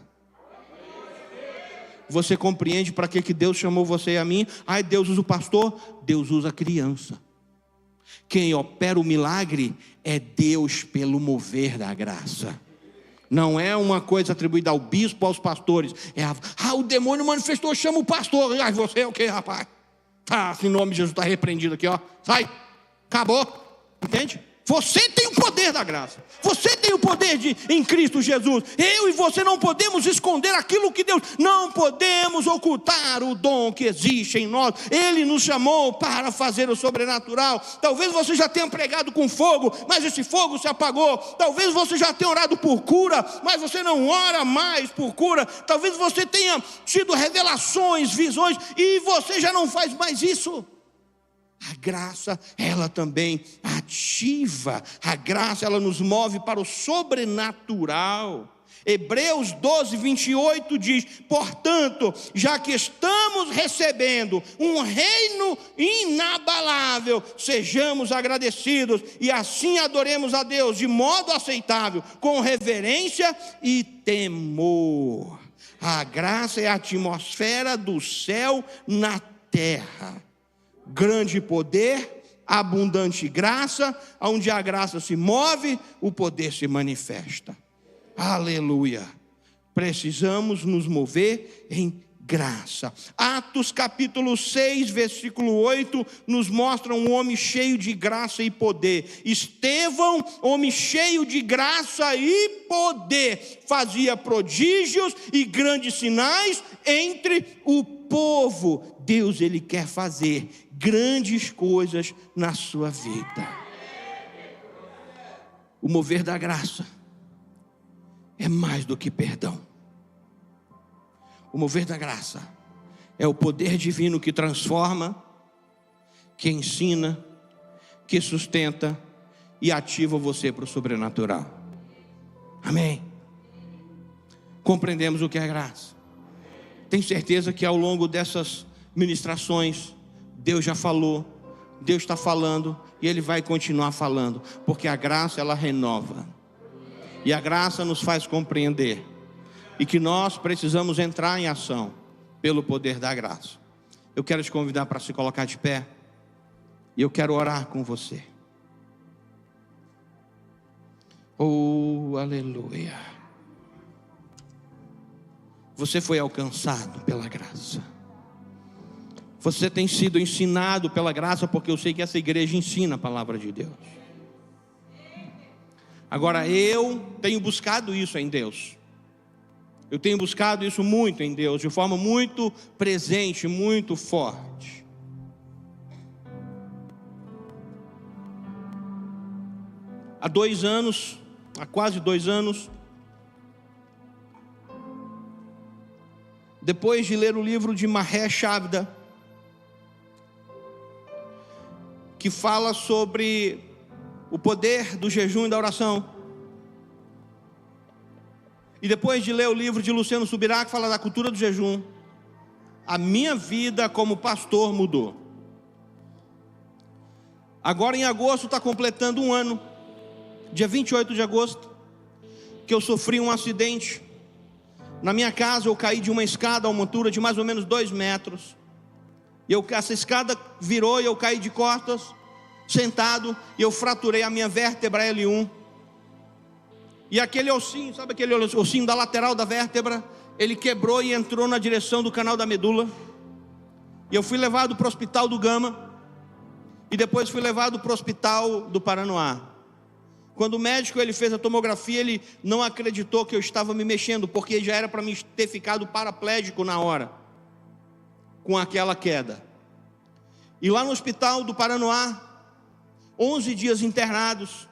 Você compreende para que Deus chamou você e a mim? Ai, Deus usa o pastor? Deus usa a criança. Quem opera o milagre é Deus pelo mover da graça. Não é uma coisa atribuída ao bispo, aos pastores. O demônio manifestou, chama o pastor. Você é o quê, rapaz? Em nome de Jesus, está repreendido aqui, ó. Sai, acabou. Entende? Você tem o poder da graça. Você tem o poder em Cristo Jesus. Eu e você não podemos esconder aquilo que Deus... Não podemos ocultar o dom que existe em nós. Ele nos chamou para fazer o sobrenatural. Talvez você já tenha pregado com fogo, mas esse fogo se apagou. Talvez você já tenha orado por cura, mas você não ora mais por cura. Talvez você tenha tido revelações, visões, e você já não faz mais isso. A graça, ela também ativa. A graça, ela nos move para o sobrenatural. Hebreus 12, 28 diz: portanto, já que estamos recebendo um reino inabalável, sejamos agradecidos e assim adoremos a Deus de modo aceitável, com reverência e temor. A graça é a atmosfera do céu na terra. Grande poder, abundante graça, onde a graça se move, o poder se manifesta. Aleluia. Precisamos nos mover em graça. Atos capítulo 6, versículo 8, nos mostra um homem cheio de graça e poder. Estevão, homem cheio de graça e poder, fazia prodígios e grandes sinais entre o povo. Deus, Ele quer fazer grandes coisas na sua vida. O mover da graça é mais do que perdão. O mover da graça é o poder divino que transforma, que ensina, que sustenta e ativa você para o sobrenatural. Amém? Compreendemos o que é graça. Tenho certeza que ao longo dessas ministrações, Deus já falou, Deus está falando e Ele vai continuar falando, porque a graça, ela renova, e a graça nos faz compreender, e que nós precisamos entrar em ação, pelo poder da graça. Eu quero te convidar para se colocar de pé, e eu quero orar com você. Oh, aleluia. Você foi alcançado pela graça. Você tem sido ensinado pela graça, porque eu sei que essa igreja ensina a palavra de Deus. Agora, eu tenho buscado isso em Deus. Eu tenho buscado isso muito em Deus, de forma muito presente, muito forte. Há quase 2 anos, depois de ler o livro de Mahesh Chavda, que fala sobre o poder do jejum e da oração, e depois de ler o livro de Luciano Subirá, que fala da cultura do jejum, a minha vida como pastor mudou. Agora em agosto está completando 1 ano, dia 28 de agosto, que eu sofri um acidente. Na minha casa eu caí de uma escada a uma altura de mais ou menos 2 metros. Essa escada virou e eu caí de costas, sentado, e eu fraturei a minha vértebra L1. E aquele ossinho, sabe aquele ossinho da lateral da vértebra? Ele quebrou e entrou na direção do canal da medula. E eu fui levado para o hospital do Gama, e depois fui levado para o hospital do Paranoá. Quando o médico ele fez a tomografia, ele não acreditou que eu estava me mexendo, porque já era para mim ter ficado paraplégico na hora, com aquela queda. E lá no hospital do Paranoá, 11 dias internados,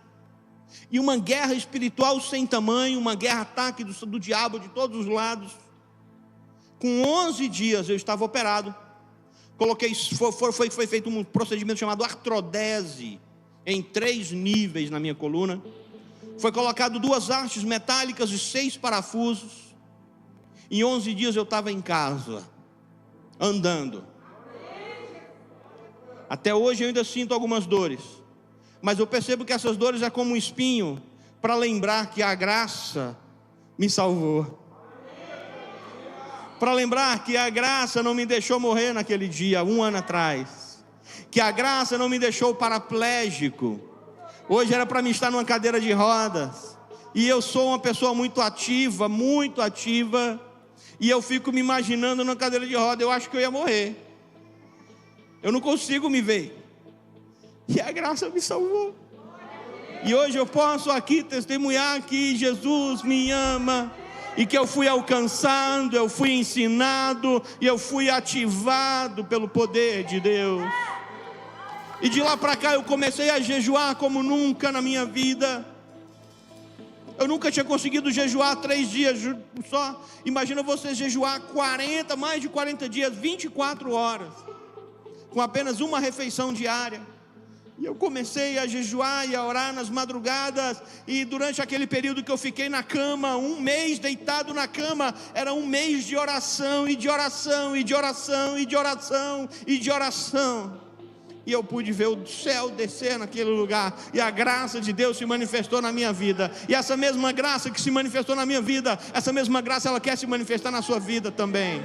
e uma guerra espiritual sem tamanho, uma guerra ataque do diabo de todos os lados. Com 11 dias eu estava operado. Foi feito um procedimento chamado artrodese, em 3 níveis na minha coluna. Foi colocado 2 hastes metálicas e 6 parafusos. Em 11 dias eu estava em casa, andando. Até hoje eu ainda sinto algumas dores, mas eu percebo que essas dores é como um espinho, para lembrar que a graça me salvou, para lembrar que a graça não me deixou morrer naquele dia, 1 ano atrás, que a graça não me deixou paraplégico. Hoje era para mim estar numa cadeira de rodas, E eu sou uma pessoa muito ativa, e eu fico me imaginando na cadeira de roda. Eu acho que eu ia morrer. Eu não consigo me ver. E a graça me salvou. E hoje eu posso aqui testemunhar que Jesus me ama, e que eu fui alcançado, eu fui ensinado, e eu fui ativado pelo poder de Deus. E de lá para cá eu comecei a jejuar como nunca na minha vida. Eu nunca tinha conseguido jejuar 3 dias só. Imagina você jejuar mais de 40 dias, 24 horas, com apenas uma refeição diária. E eu comecei a jejuar e a orar nas madrugadas. E durante aquele período que eu fiquei na cama, 1 mês deitado na cama, era 1 mês de oração, e de oração, e de oração, e de oração, e de oração. E eu pude ver o céu descer naquele lugar, e a graça de Deus se manifestou na minha vida. E essa mesma graça que se manifestou na minha vida, essa mesma graça ela quer se manifestar na sua vida também.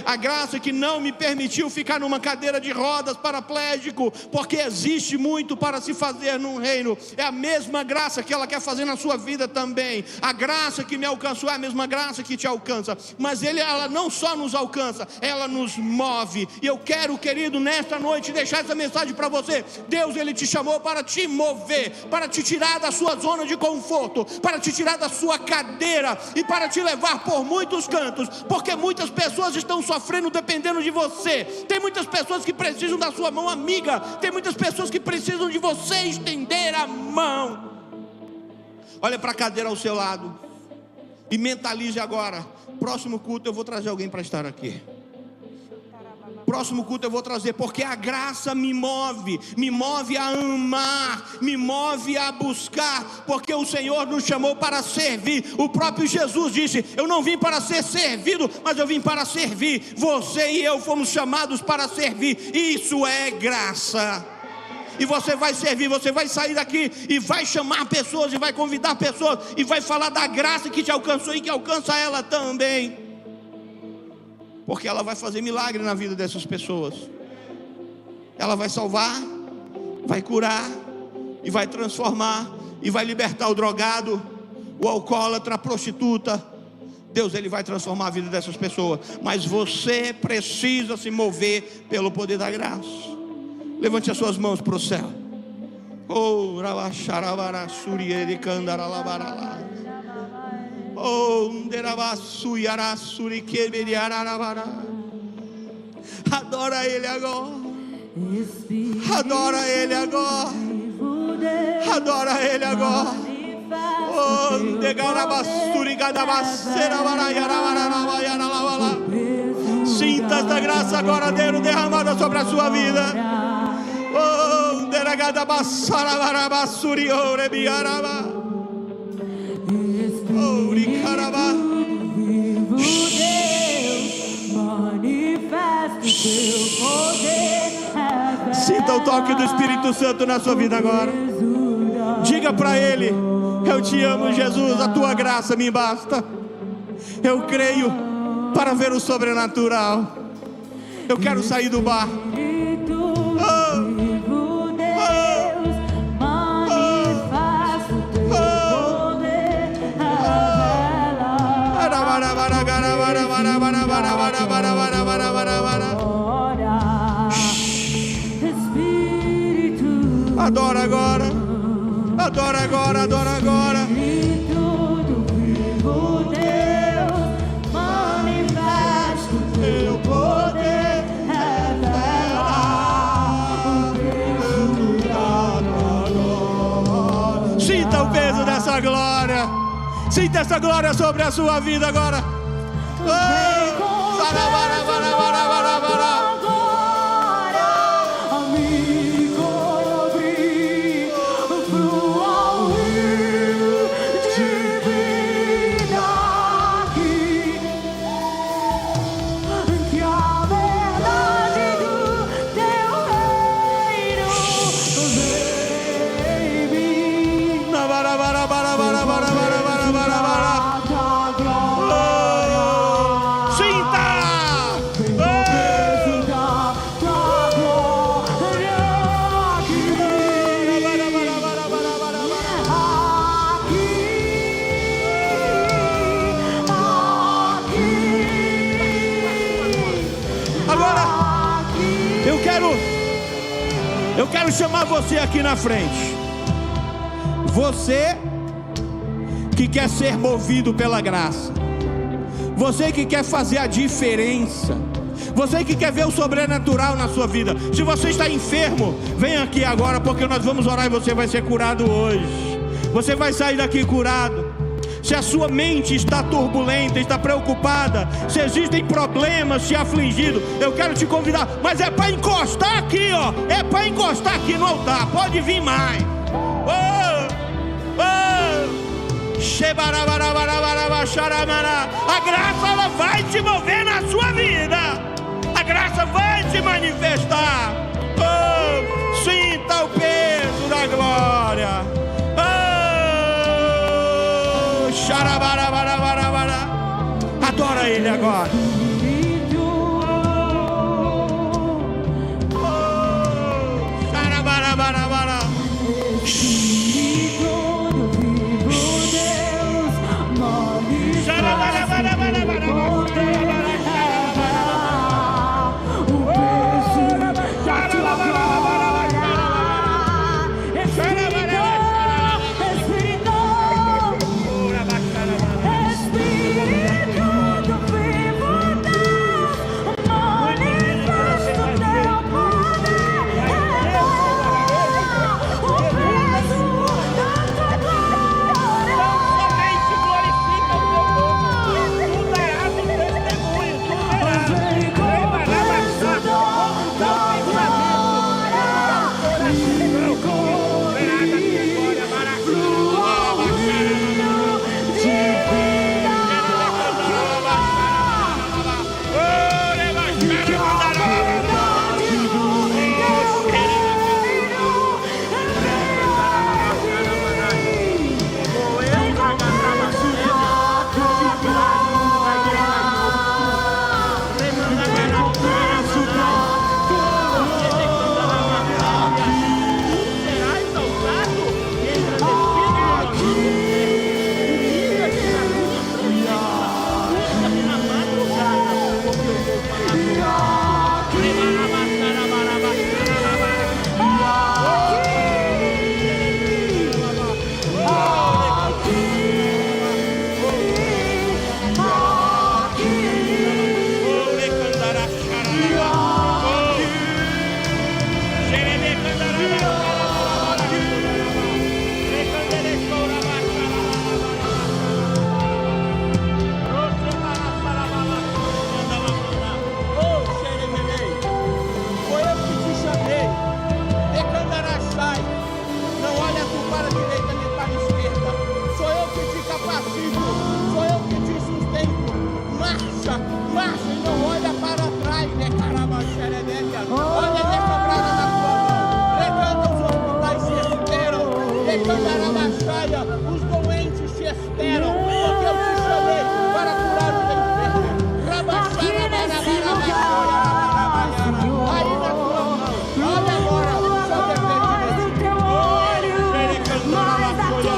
A graça que não me permitiu ficar numa cadeira de rodas paraplégico, porque existe muito para se fazer num reino, é a mesma graça que ela quer fazer na sua vida também. A graça que me alcançou é a mesma graça que te alcança, mas ela não só nos alcança, ela nos move. E eu quero, querido, nesta noite deixar essa mensagem para você. Deus, Ele te chamou para te mover, para te tirar da sua zona de conforto, para te tirar da sua cadeira, e para te levar por muitos cantos, porque muitas pessoas estão sofrendo dependendo de você. Tem muitas pessoas que precisam da sua mão amiga. Tem muitas pessoas que precisam de você estender a mão. Olha para a cadeira ao seu lado e mentalize agora: próximo culto eu vou trazer alguém para estar aqui. Próximo culto eu vou trazer, porque a graça me move a amar, me move a buscar, porque o Senhor nos chamou para servir. O próprio Jesus disse: eu não vim para ser servido, mas eu vim para servir. Você e eu fomos chamados para servir. Isso é graça. E você vai servir, você vai sair daqui e vai chamar pessoas, e vai convidar pessoas, e vai falar da graça que te alcançou e que alcança ela também. Porque ela vai fazer milagre na vida dessas pessoas. Ela vai salvar, vai curar, e vai transformar, e vai libertar o drogado, o alcoólatra, a prostituta. Deus, Ele vai transformar a vida dessas pessoas. Mas você precisa se mover pelo poder da graça. Levante as suas mãos para o céu. Oh, rabacharabara suriere candaralabarala. Adora Ele agora. Adora Ele agora. Adora Ele agora. Sinta esta graça agora, Deus, derramada sobre a sua vida. Sinta o toque do Espírito Santo na sua vida agora. Diga para Ele: eu te amo, Jesus, a tua graça me basta. Eu creio para ver o sobrenatural. Eu quero sair do bar. Adora agora, adora agora, adora agora. Teu poder revela. Sinta o peso dessa glória. Sinta essa glória sobre a sua vida agora. Sinta! quero chamar você aqui na frente. Você que quer ser movido pela graça, você que quer fazer a diferença, você que quer ver o sobrenatural na sua vida. Se você está enfermo, vem aqui agora, porque nós vamos orar e você vai ser curado hoje. Você vai sair daqui curado. Se a sua mente está turbulenta, está preocupada, se existem problemas, se afligido, eu quero te convidar, mas é para encostar aqui, ó. É para encostar aqui no altar. Pode vir mais. A graça, ela vai se mover na sua vida. A graça vai se manifestar. Sinta o peso da glória. Adora Ele agora. Os doentes te esperam, porque eu te chamei para curar os enfermos. Aí na tua mão, olha agora, só depende de teu olho, mas a tua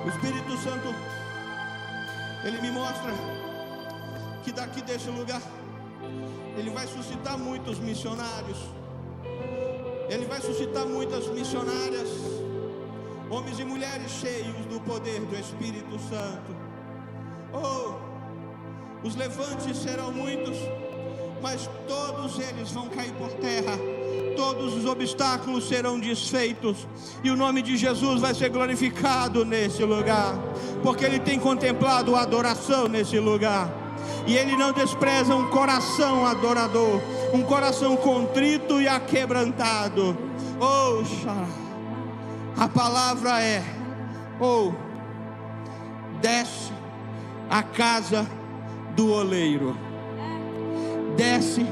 O Espírito Santo, Ele me mostra que daqui desse lugar, Ele vai suscitar muitos missionários. Ele vai suscitar muitas missionárias, homens e mulheres cheios do poder do Espírito Santo. Oh, os levantes serão muitos, mas todos eles vão cair por terra. Todos os obstáculos serão desfeitos, e o nome de Jesus vai ser glorificado nesse lugar, porque Ele tem contemplado a adoração nesse lugar. E Ele não despreza um coração adorador, um coração contrito e aquebrantado. Oh, a palavra é: oh, desce a casa do oleiro. Desce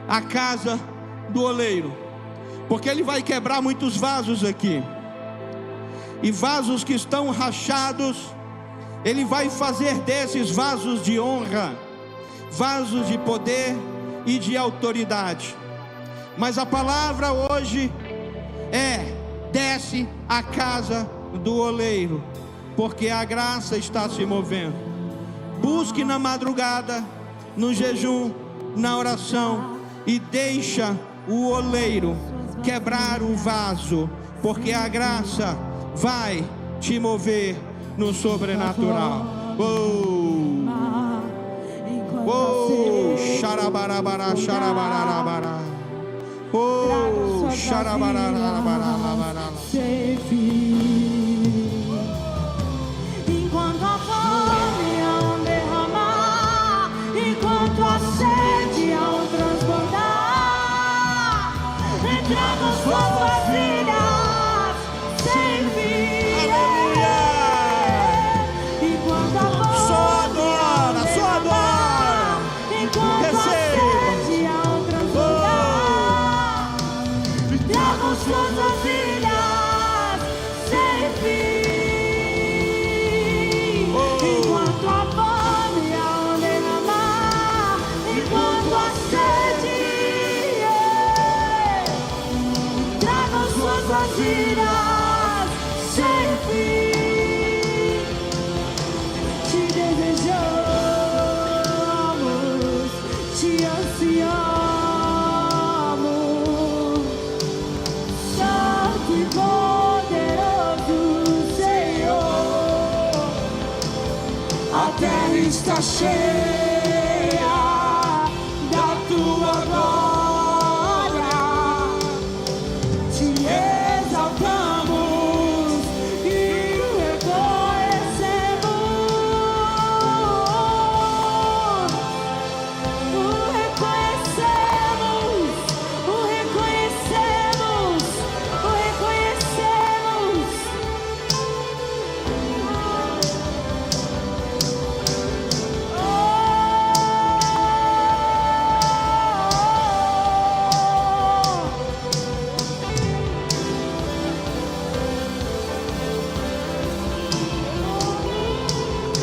a casa do oleiro, porque Ele vai quebrar muitos vasos aqui, e vasos que estão rachados, Ele vai fazer desses vasos de honra, vasos de poder e de autoridade. Mas a palavra hoje é: desce a casa do oleiro, porque a graça está se movendo. Busque na madrugada, no jejum, na oração, e deixa o oleiro quebrar o vaso, porque a graça vai te mover no sobrenatural. Oh, oh, xarabarabara, xarabarabara. Oh, xarabarabara. Enquanto a fome há derramar, enquanto a sede há transbordar, entrando suas vasilhas sem fim. Enquanto a fome Só adora, só adora. enquanto a sede há transbordar, trago suas vasilhas sem fim. Enquanto a fome há derramar, enquanto a sede, trago suas vasilhas sem fim. Te desejamos, te ansiamos, Santo e poderoso Senhor. A terra está cheia